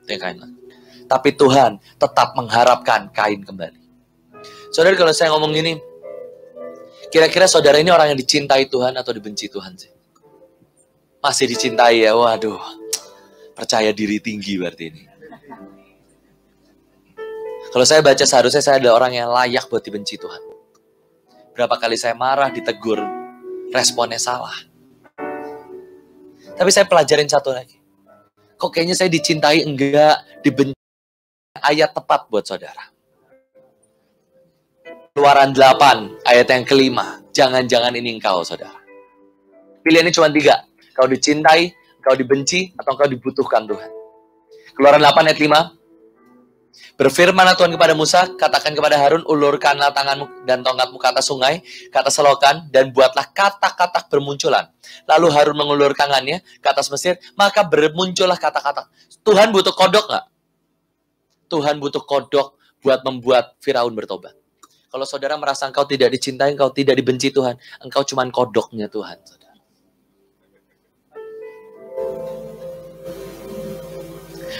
Itu yang Kain lakukan. Tapi Tuhan tetap mengharapkan Kain kembali. Saudara, kalau saya ngomong gini, kira-kira saudara ini orang yang dicintai Tuhan atau dibenci Tuhan sih? Masih dicintai ya? Waduh, percaya diri tinggi berarti ini. Kalau saya baca, seharusnya saya adalah orang yang layak buat dibenci Tuhan. Berapa kali saya marah, ditegur, responnya salah. Tapi saya pelajarin satu lagi. Kok kayaknya saya dicintai enggak, dibenci. Ayat tepat buat saudara. Keluaran 8, ayat yang kelima. Jangan-jangan ini engkau, saudara. Pilihannya cuma 3. Kau dicintai, kau dibenci, atau kau dibutuhkan Tuhan. Keluaran 8 ayat 5. Berfirmanlah Tuhan kepada Musa, katakan kepada Harun, ulurkanlah tanganmu dan tongkatmu ke atas sungai, ke atas selokan, dan buatlah katak-katak bermunculan. Lalu Harun mengulurkan tangannya ke atas Mesir, maka bermuncullah katak-katak. Tuhan butuh kodok nggak? Tuhan butuh kodok buat membuat Firaun bertobat. Kalau saudara merasa engkau tidak dicintai, engkau tidak dibenci Tuhan, engkau cuma kodoknya Tuhan, saudara.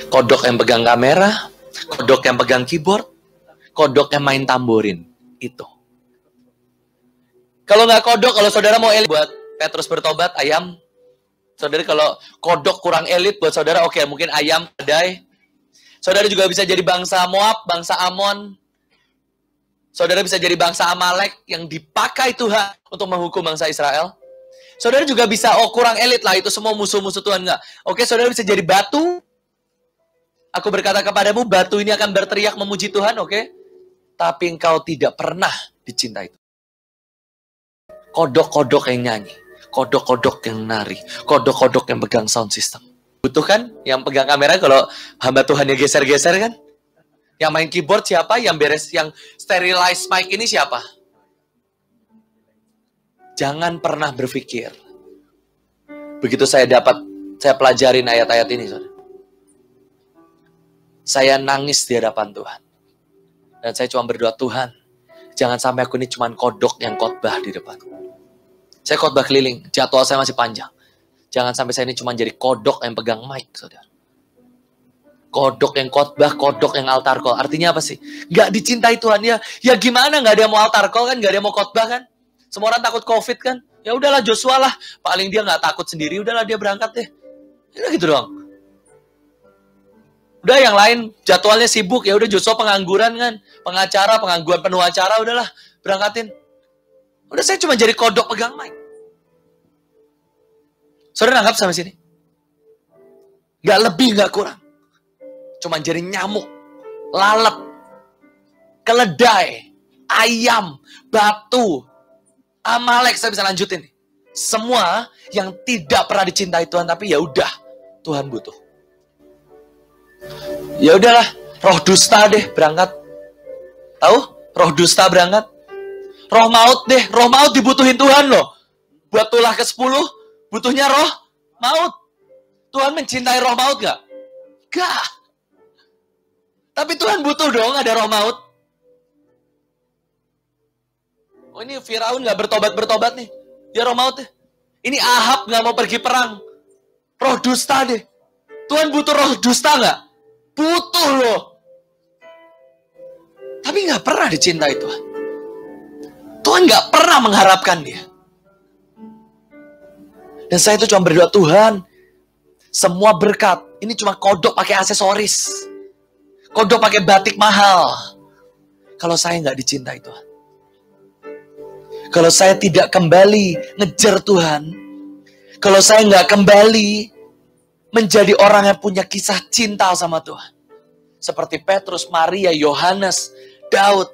Kodok yang pegang kamera, kodok yang pegang keyboard, kodok yang main tamborin. Itu. Kalau nggak kodok, kalau saudara mau elit buat Petrus bertobat, ayam. Saudara kalau kodok kurang elit buat saudara, oke, mungkin ayam, kedai. Saudara juga bisa jadi bangsa Moab, bangsa Amon. Saudara bisa jadi bangsa Amalek yang dipakai Tuhan untuk menghukum bangsa Israel. Saudara juga bisa, kurang elit lah, itu semua musuh-musuh Tuhan nggak. Oke, saudara bisa jadi batu. Aku berkata kepadamu, batu ini akan berteriak memuji Tuhan, oke? Tapi engkau tidak pernah dicintai. Kodok-kodok yang nyanyi, kodok-kodok yang nari, kodok-kodok yang pegang sound system. Butuh kan yang pegang kamera kalau hamba Tuhan yang geser-geser kan? Yang main keyboard siapa? Yang beres, yang sterilize mic ini siapa? Jangan pernah berpikir. Begitu saya pelajarin ayat-ayat ini, saudara. Saya nangis di hadapan Tuhan. Dan saya cuma berdoa, Tuhan, jangan sampai aku ini cuma kodok yang khotbah di depan. Saya khotbah keliling, jadwal saya masih panjang. Jangan sampai saya ini cuma jadi kodok yang pegang mic, saudara. Kodok yang khotbah, kodok yang altar call. Artinya apa sih? Gak dicintai Tuhan ya. Ya gimana? Gak ada yang mau altar call kan? Gak ada yang mau khotbah kan? Semua orang takut COVID kan? Ya udahlah Joshua lah. Paling dia gak takut sendiri. Udahlah dia berangkat deh. Ya gitu doang. Udah yang lain jadwalnya sibuk, ya udah Joshua pengangguran kan, pengacara, pengangguran penuh acara, udahlah berangkatin. Udah saya cuma jadi kodok pegang mic. Saudara nangkap sampai sini? Gak lebih, gak kurang. Cuma jadi nyamuk, lalat, keledai, ayam, batu, Amalek, saya bisa lanjutin. Semua yang tidak pernah dicintai Tuhan, tapi ya udah Tuhan butuh. Ya udahlah, roh dusta deh berangkat. Tahu? Roh dusta berangkat. Roh maut deh, roh maut dibutuhin Tuhan loh. Buat tulah ke-10, butuhnya roh maut. Tuhan mencintai roh maut gak? Gak. Tapi Tuhan butuh dong ada roh maut. Oh ini Firaun gak bertobat-bertobat nih. Dia roh maut deh. Ini Ahab gak mau pergi perang. Roh dusta deh. Tuhan butuh roh dusta gak? Butuh loh. Tapi gak pernah dicintai Tuhan. Tuhan gak pernah mengharapkan dia. Dan saya itu cuma berdoa, Tuhan, semua berkat, ini cuma kodok pakai aksesoris. Kodok pakai batik mahal. Kalau saya gak dicintai Tuhan. Kalau saya tidak kembali ngejar Tuhan. Kalau saya gak kembali menjadi orang yang punya kisah cinta sama Tuhan. Seperti Petrus, Maria, Yohanes, Daud.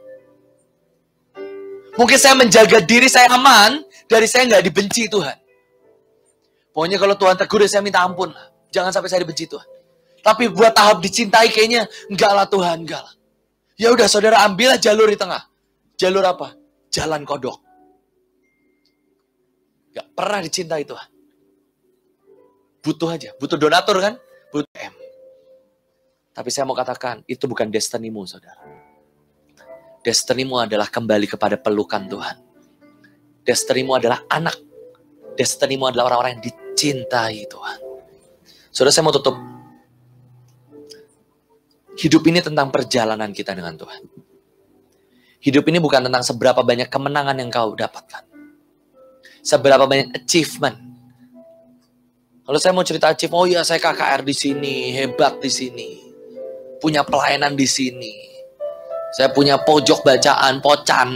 Mungkin saya menjaga diri saya aman dari saya nggak dibenci Tuhan. Pokoknya kalau Tuhan tegur, saya minta ampun lah. Jangan sampai saya dibenci Tuhan. Tapi buat tahap dicintai kayaknya enggak lah Tuhan, enggak lah. Ya udah saudara, ambillah jalur di tengah. Jalur apa? Jalan kodok. Gak pernah dicintai Tuhan. Butuh aja, butuh donatur kan? Butuh M. Tapi saya mau katakan, itu bukan destinimu saudara. Destinimu adalah kembali kepada pelukan Tuhan. Destinimu adalah anak. Destinimu adalah orang-orang yang dicintai Tuhan. Saudara, saya mau tutup. Hidup ini tentang perjalanan kita dengan Tuhan. Hidup ini bukan tentang seberapa banyak kemenangan yang kau dapatkan. Seberapa banyak achievement. Kalau saya mau cerita achievement, oh iya saya KKR di sini, hebat di sini. Punya pelayanan di sini. Saya punya pojok bacaan, pocan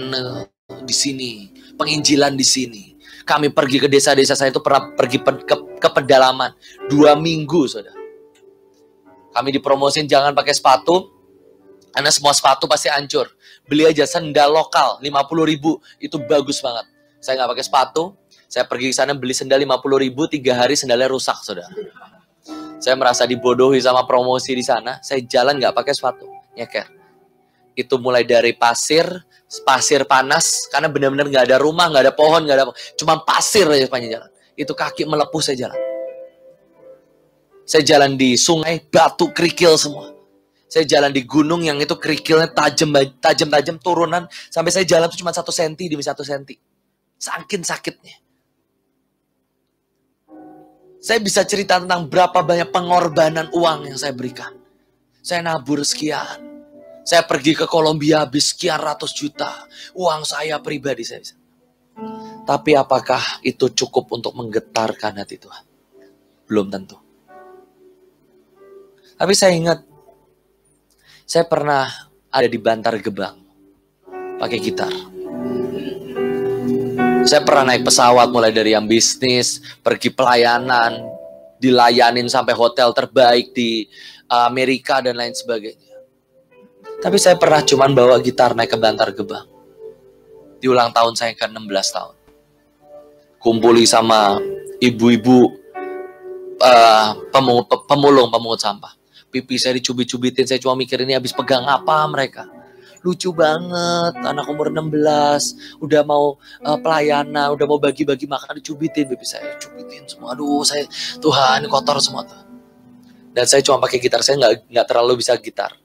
di sini, penginjilan di sini. Kami pergi ke desa-desa, saya itu pernah pergi ke pedalaman 2 minggu, saudara. Kami dipromosin jangan pakai sepatu, karena semua sepatu pasti hancur. Beli aja sendal lokal, 50.000, itu bagus banget. Saya nggak pakai sepatu, saya pergi ke sana beli sendal 50.000, 3 hari sendalnya rusak, saudara. Saya merasa dibodohi sama promosi di sana, saya jalan nggak pakai sepatu, nyeker. Itu mulai dari pasir panas, karena benar-benar nggak ada rumah, nggak ada pohon, nggak ada, cuma pasir aja sepanjang jalan. Itu kaki melepuh saya jalan. Saya jalan di sungai, batu kerikil semua. Saya jalan di gunung yang itu kerikilnya tajam turunan, sampai saya jalan itu cuma 1 senti demi 1 senti. Saking sakitnya. Saya bisa cerita tentang berapa banyak pengorbanan uang yang saya berikan. Saya nabur sekian. Saya pergi ke Kolombia habis sekian ratus juta. Uang saya pribadi saya bisa. Tapi apakah itu cukup untuk menggetarkan hati Tuhan? Belum tentu. Tapi saya ingat, saya pernah ada di Bantar Gebang. Pakai gitar. Saya pernah naik pesawat mulai dari yang bisnis, pergi pelayanan, dilayanin sampai hotel terbaik di Amerika dan lain sebagainya. Tapi saya pernah cuman bawa gitar naik ke Bantar Gebang. Di ulang tahun saya ke-16 tahun. Kumpuli sama ibu-ibu pemungut sampah. Pipi saya dicubit-cubitin, saya cuma mikir ini habis pegang apa mereka. Lucu banget, anak umur 16, udah mau pelayanan, udah mau bagi-bagi makan, dicubitin pipi saya, cubitin semua. Aduh, saya Tuhan kotor semua tuh. Dan saya cuma pakai gitar, saya nggak terlalu bisa gitar.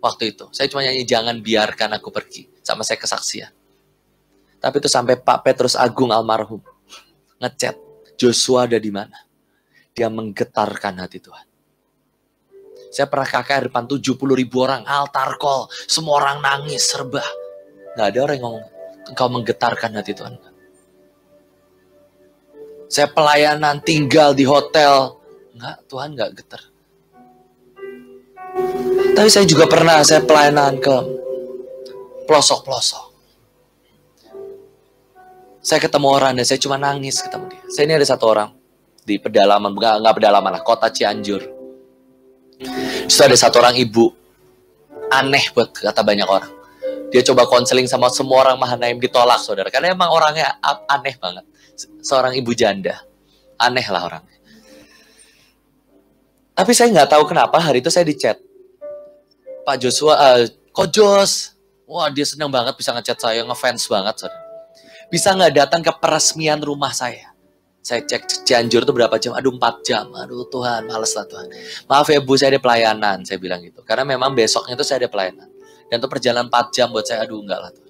Waktu itu, saya cuma nyanyi jangan biarkan aku pergi, sama saya kesaksian. Tapi itu sampai Pak Petrus Agung almarhum ngechat, Joshua ada di mana? Dia menggetarkan hati Tuhan. Saya pernah KKR depan 70.000 orang, altar call, semua orang nangis, serba. Gak ada orang yang ngomong, engkau menggetarkan hati Tuhan. Saya pelayanan, tinggal di hotel. Enggak, Tuhan gak getar. Tapi saya juga pernah saya pelayanan ke pelosok-pelosok. Saya ketemu orang dan saya cuma nangis ketemu dia. Saya ini ada satu orang di pedalaman, nggak pedalaman lah, kota Cianjur. Itu ada satu orang ibu, aneh buat kata banyak orang. Dia coba konseling sama semua orang Mahanaim, ditolak saudara. Karena emang orangnya aneh banget. Seorang ibu janda, aneh lah orangnya. Tapi saya nggak tahu kenapa hari itu saya di chat. Pak Joshua, Kok Jos, wah dia senang banget bisa ngechat saya, ngefans banget saudara. Bisa nggak datang ke peresmian rumah saya? Saya cek Cianjur itu berapa jam? Aduh 4 jam. Aduh Tuhan, males lah Tuhan. Maaf ya Bu, saya ada pelayanan. Saya bilang gitu. Karena memang besoknya itu saya ada pelayanan. Dan itu perjalanan 4 jam buat saya. Aduh enggak lah Tuhan.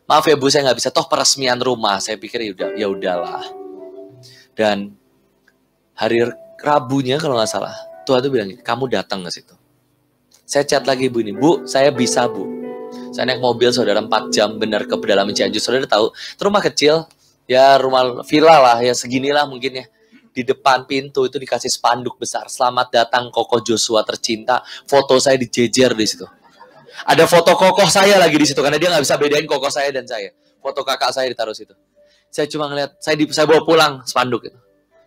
Maaf ya Bu, saya nggak bisa. Toh peresmian rumah. Saya pikir ya udahlah. Dan hari Rabunya kalau nggak salah, Tuhan tuh bilang, kamu datang ke situ. Saya chat lagi Bu ini. Bu, saya bisa Bu. Saya naik mobil saudara 4 jam benar ke pedalaman Cianjur. Saudara tahu, itu rumah kecil, ya rumah villa lah, ya seginilah mungkin ya. Di depan pintu itu dikasih spanduk besar. Selamat datang Koko Joshua tercinta. Foto saya dijejer di situ. Ada foto kokoh saya lagi di situ karena dia nggak bisa bedain kokoh saya dan saya. Foto kakak saya ditaruh situ. Saya cuma ngeliat, saya bawa pulang spanduk itu.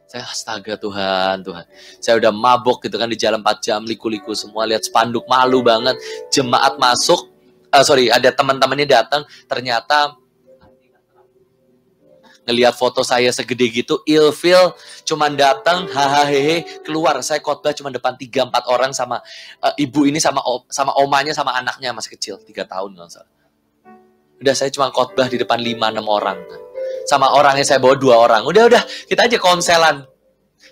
Saya astaga Tuhan. Saya udah mabok gitu kan di jalan 4 jam, liku-liku semua, lihat spanduk, malu banget. Jemaat masuk. Ada teman-temannya datang, ternyata ngelihat foto saya segede gitu, ilfil, cuman datang, hahaha, keluar. Saya khotbah cuma depan 3-4 orang sama ibu ini sama omanya sama anaknya masih kecil, 3 tahun nggak salah. Udah saya cuma khotbah di depan 5-6 orang. Sama orangnya saya bawa 2 orang. Udah, kita aja konselan.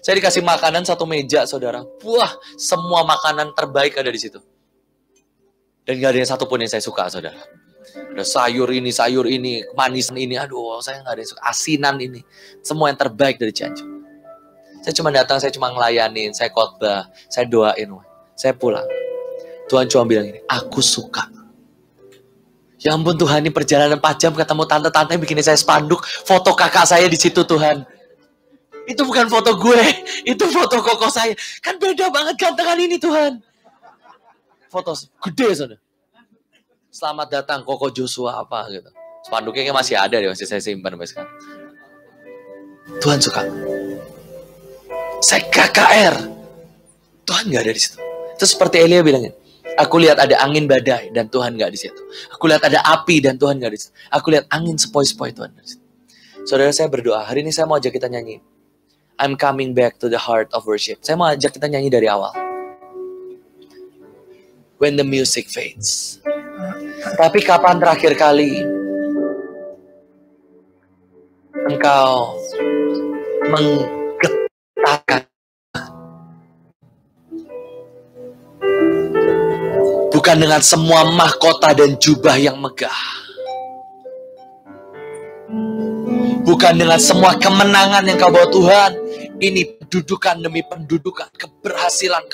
Saya dikasih makanan 1 meja, saudara. Wah, semua makanan terbaik ada di situ. Dan gak ada yang satupun yang saya suka, saudara. Ada sayur ini, manisan ini. Aduh, saya gak ada yang suka. Asinan ini. Semua yang terbaik dari Cianjur. Saya cuma datang, saya cuma ngelayanin. Saya khotbah, saya doain. Saya pulang. Tuhan cuma bilang ini, aku suka. Ya ampun Tuhan, ini perjalanan 4 jam ketemu tante-tante yang bikin saya spanduk. Foto kakak saya di situ Tuhan. Itu bukan foto gue. Itu foto koko saya. Kan beda banget gantengan ini Tuhan. Foto gede sana. Selamat datang Koko Joshua apa gitu. Spanduknya masih ada deh, masih saya simpan sampai sekarang. Tuhan suka. Saya KKR. Tuhan nggak ada di situ. Itu seperti Elia bilangin. Aku lihat ada angin badai dan Tuhan nggak di situ. Aku lihat ada api dan Tuhan nggak di situ. Aku lihat angin sepoi-sepoi Tuhan di situ. Saudara saya berdoa. Hari ini saya mau ajak kita nyanyi. I'm coming back to the heart of worship. Saya mau ajak kita nyanyi dari awal. When the music fades. Tapi kapan terakhir kali engkau menggetarkan? Bukan dengan semua mahkota dan jubah yang megah. Bukan dengan semua kemenangan yang kau bawa Tuhan. Ini pendudukan demi pendudukan, keberhasilan.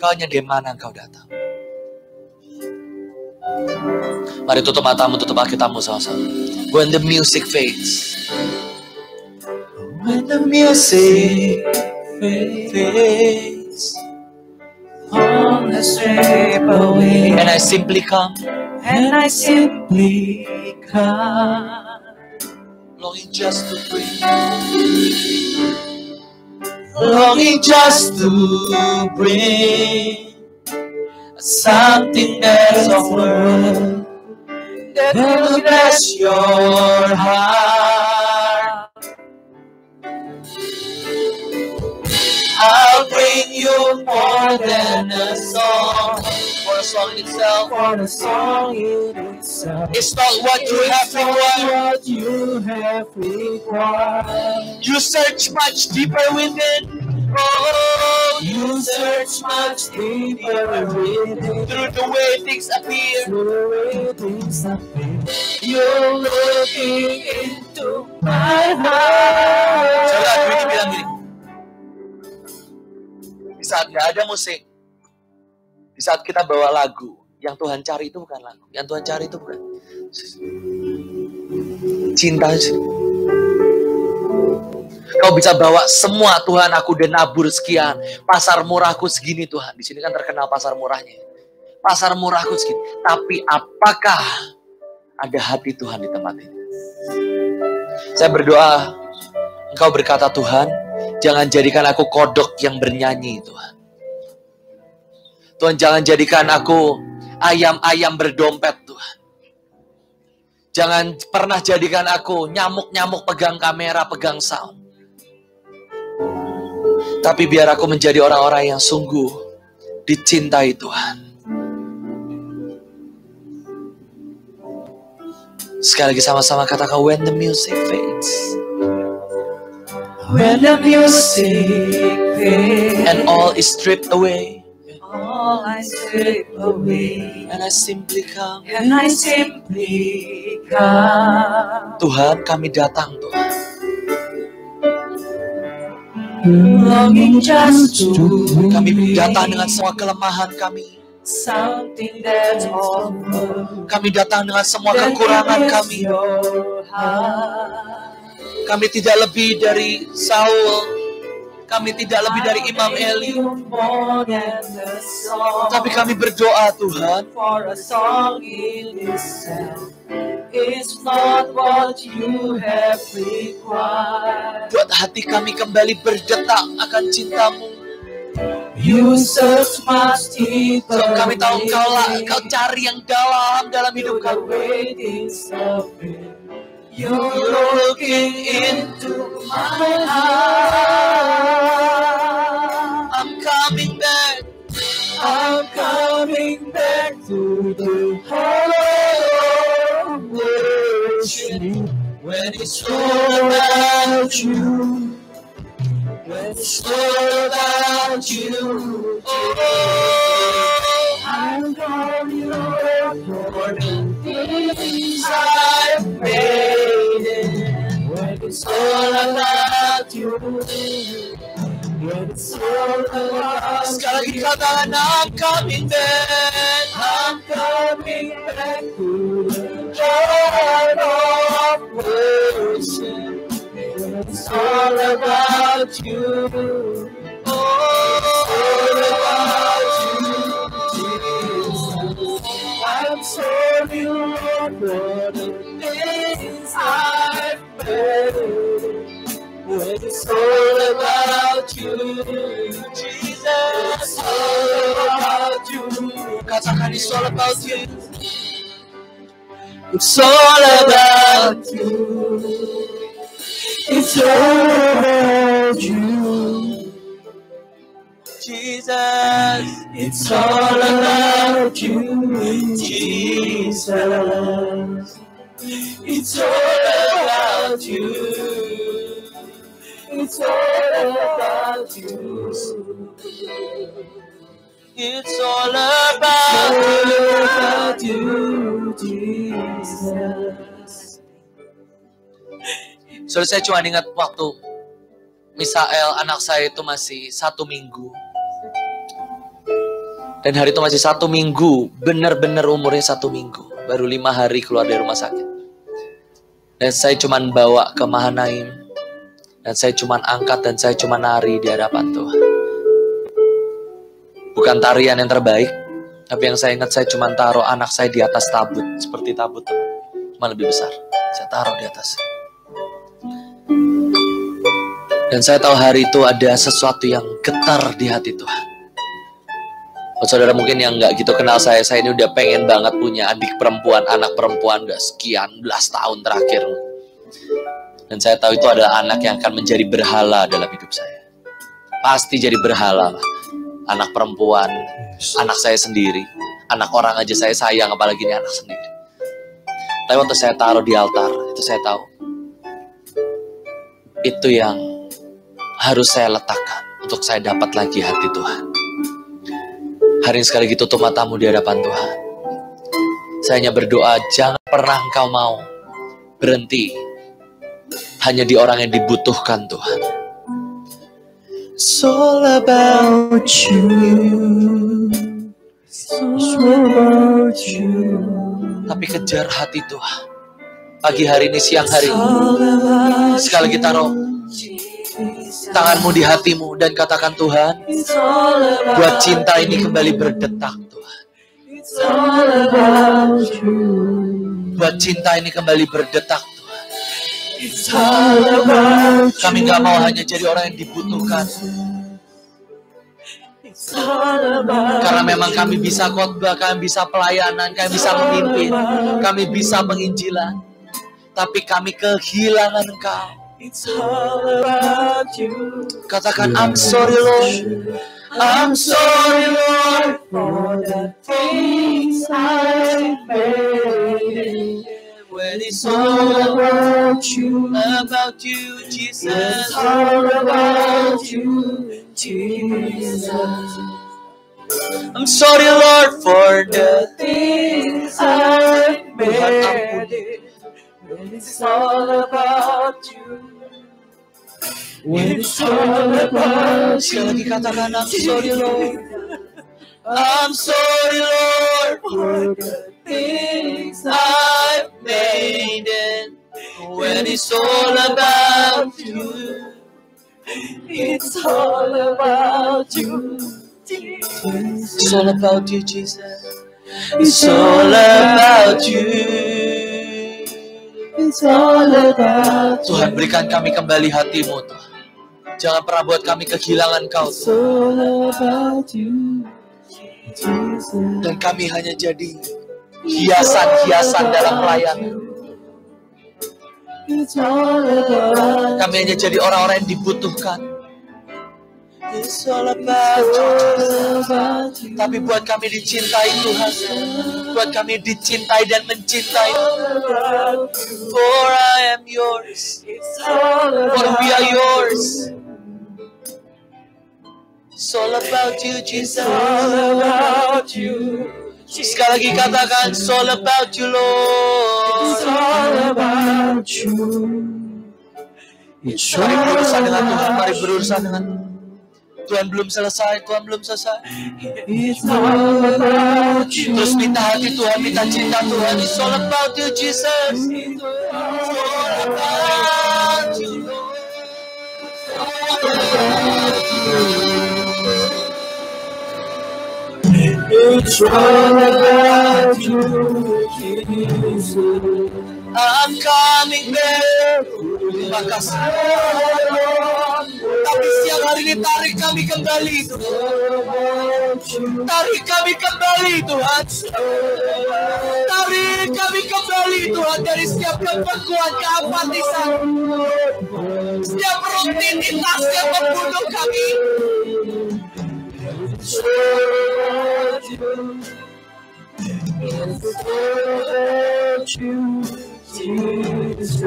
Kau hanya di mana engkau datang. Mari tutup matamu, tutup Alkitabmu sama-sama. When the music fades. When the music fades. All the strip away. And I simply come. And I simply come. Longing just to breathe. Longing just to bring something that's of worth that will bless your heart. I'll bring you more than a song. For a song in itself. For a song in itself. It's not what you have required. What you have required. You search much deeper within. Oh, you search much deeper within. Through the way things appear. Through the way things appear. You're looking into my heart. Coba Dwiki bilang gini. Di saat gak ada musik, di saat kita bawa lagu, yang Tuhan cari itu bukan lagu. Yang Tuhan cari itu bukan cinta. Kau bisa bawa semua Tuhan, aku udah nabur sekian. Pasar murahku segini Tuhan. Di sini kan terkenal pasar murahnya. Pasar murahku segini. Tapi apakah ada hati Tuhan di tempat ini? Saya berdoa, Engkau berkata Tuhan, jangan jadikan aku kodok yang bernyanyi Tuhan. Tuhan jangan jadikan aku ayam-ayam berdompet Tuhan. Jangan pernah jadikan aku nyamuk-nyamuk pegang kamera, pegang sound. Tapi biar aku menjadi orang-orang yang sungguh dicintai Tuhan. Sekali lagi sama-sama katakan, when the music fades. When the music fades And all is stripped away. all I strip away, And I simply come. and I simply come, Tuhan, kami datang Tuhan. longing just to Kami datang dengan semua kelemahan kami. something that's offered. Kami datang dengan semua kekurangan kami. Kami tidak lebih dari Saul. Kami tidak lebih dari Imam Eli. Tapi kami berdoa Tuhan, For a song in itself is not what you have required. buat hati kami kembali berdetak akan cintamu. You search much deeper. Sebab kami tahu Kau cari yang dalam hidup kami. waiting something. You're looking into my heart. I'm coming back. I'm coming back to the heart of worship. When it's all about you. When it's all about you. Oh, I'm going for the things I've made it. When it's all about you. When it's all about Sekali lagi you. katakan, I'm coming back. I'm coming back to the heart of worship. It's all about you. All about you, Jesus. I'm sorry, Lord, for the things I've done. When it's all about you, Jesus. It's all about you. Katakan, it's all about you. It's all about you. It's all about you. Jesus. It's all about you, Jesus. It's all about you. It's all about you. It's all All about about you, Jesus. Soalnya saya cuma ingat waktu Misael, anak saya itu masih 1 minggu. Dan hari itu masih 1 minggu, benar-benar umurnya 1 minggu. Baru 5 hari keluar dari rumah sakit. Dan saya cuma bawa ke Mahanaim. Dan saya cuma angkat dan saya cuma nari di hadapan Tuhan. Bukan tarian yang terbaik, tapi yang saya ingat saya cuma taruh anak saya di atas tabut. Seperti tabut, cuma lebih besar. Saya taruh di atas. Dan saya tahu hari itu ada sesuatu yang getar di hati Tuhan. Buat saudara mungkin yang nggak gitu kenal saya ini udah pengen banget punya adik perempuan, anak perempuan udah sekian belas tahun terakhir. Dan saya tahu itu adalah anak yang akan menjadi berhala dalam hidup saya. Pasti jadi berhala lah. Anak perempuan, anak saya sendiri. Anak orang aja saya sayang, apalagi ini anak sendiri. Tapi waktu saya taruh di altar, itu saya tahu. Itu yang harus saya letakkan untuk saya dapat lagi hati Tuhan. Hari ini sekali lagi tutup matamu di hadapan Tuhan. Saya hanya berdoa, jangan pernah engkau mau berhenti hanya di orang yang dibutuhkan Tuhan. It's all about you. It's all about you. Tapi kejar hati Tuhan. Pagi hari ini, siang hari ini. All about Sekali lagi taruh tanganmu di hatimu dan katakan, Tuhan, buat cinta ini kembali berdetak, Tuhan. Buat cinta ini kembali berdetak, Tuhan. Kami gak mau hanya jadi orang yang dibutuhkan. Karena memang kami bisa khotbah, kami bisa pelayanan, kami bisa memimpin, kami bisa penginjilan. Tapi kami kehilangan Engkau. Katakan, I'm sorry Lord, I'm sorry Lord for the things I made. When it's all about you, Jesus. It's all about you, Jesus. I'm sorry Lord for the things I made. When it's all about you. When it's all about you. Sekali lagi katakan, I'm sorry Lord. I'm sorry Lord for the things I've made. When it's all about you. It's all about you. It's all about you, Jesus. It's all about you. It's all about you. Tuhan, berikan kami kembali hatimu, Tuhan. Jangan pernah buat kami kehilangan Kau, Tuhan. It's all about you, Jesus. Dan kami hanya jadi hiasan-hiasan dalam pelayanan. Kami hanya jadi orang-orang yang dibutuhkan. It's all about you. Tapi buat kami dicintai Tuhan, buat kami dicintai dan mencintai. For I am yours, for we are yours. It's all about you, Jesus. It's all about you. Sekali lagi katakan, it's all about you, Lord. It's all about you. Mari berurusan dengan Tuhan, mari berurusan dengan Tuhan. Belum selesai, Tuhan belum selesai. It's all about you. Terus minta hati Tuhan, minta cinta Tuhan. It's all about you, Jesus. It's all about you, Lord. It's all about you, Jesus. I'm coming back. Terima kasih. Tapi siang hari ini tarik kami kembali, Tuhan. Tarik kami kembali, Tuhan. Tarik kami kembali, Tuhan, dari setiap kebekuan, keapatisan, setiap rutinitas yang membunuh kami. It's all about you, Jesus.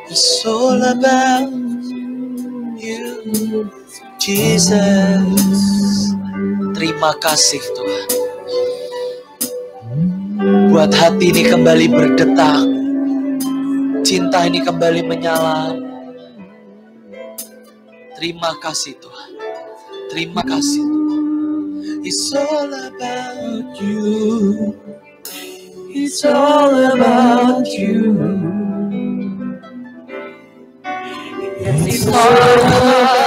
It's all about you, Jesus. Terima kasih Tuhan. Buat hati ini kembali berdetak, cinta ini kembali menyala. Terima kasih Tuhan. Terima kasih. It's all about you. It's all about you. It's all about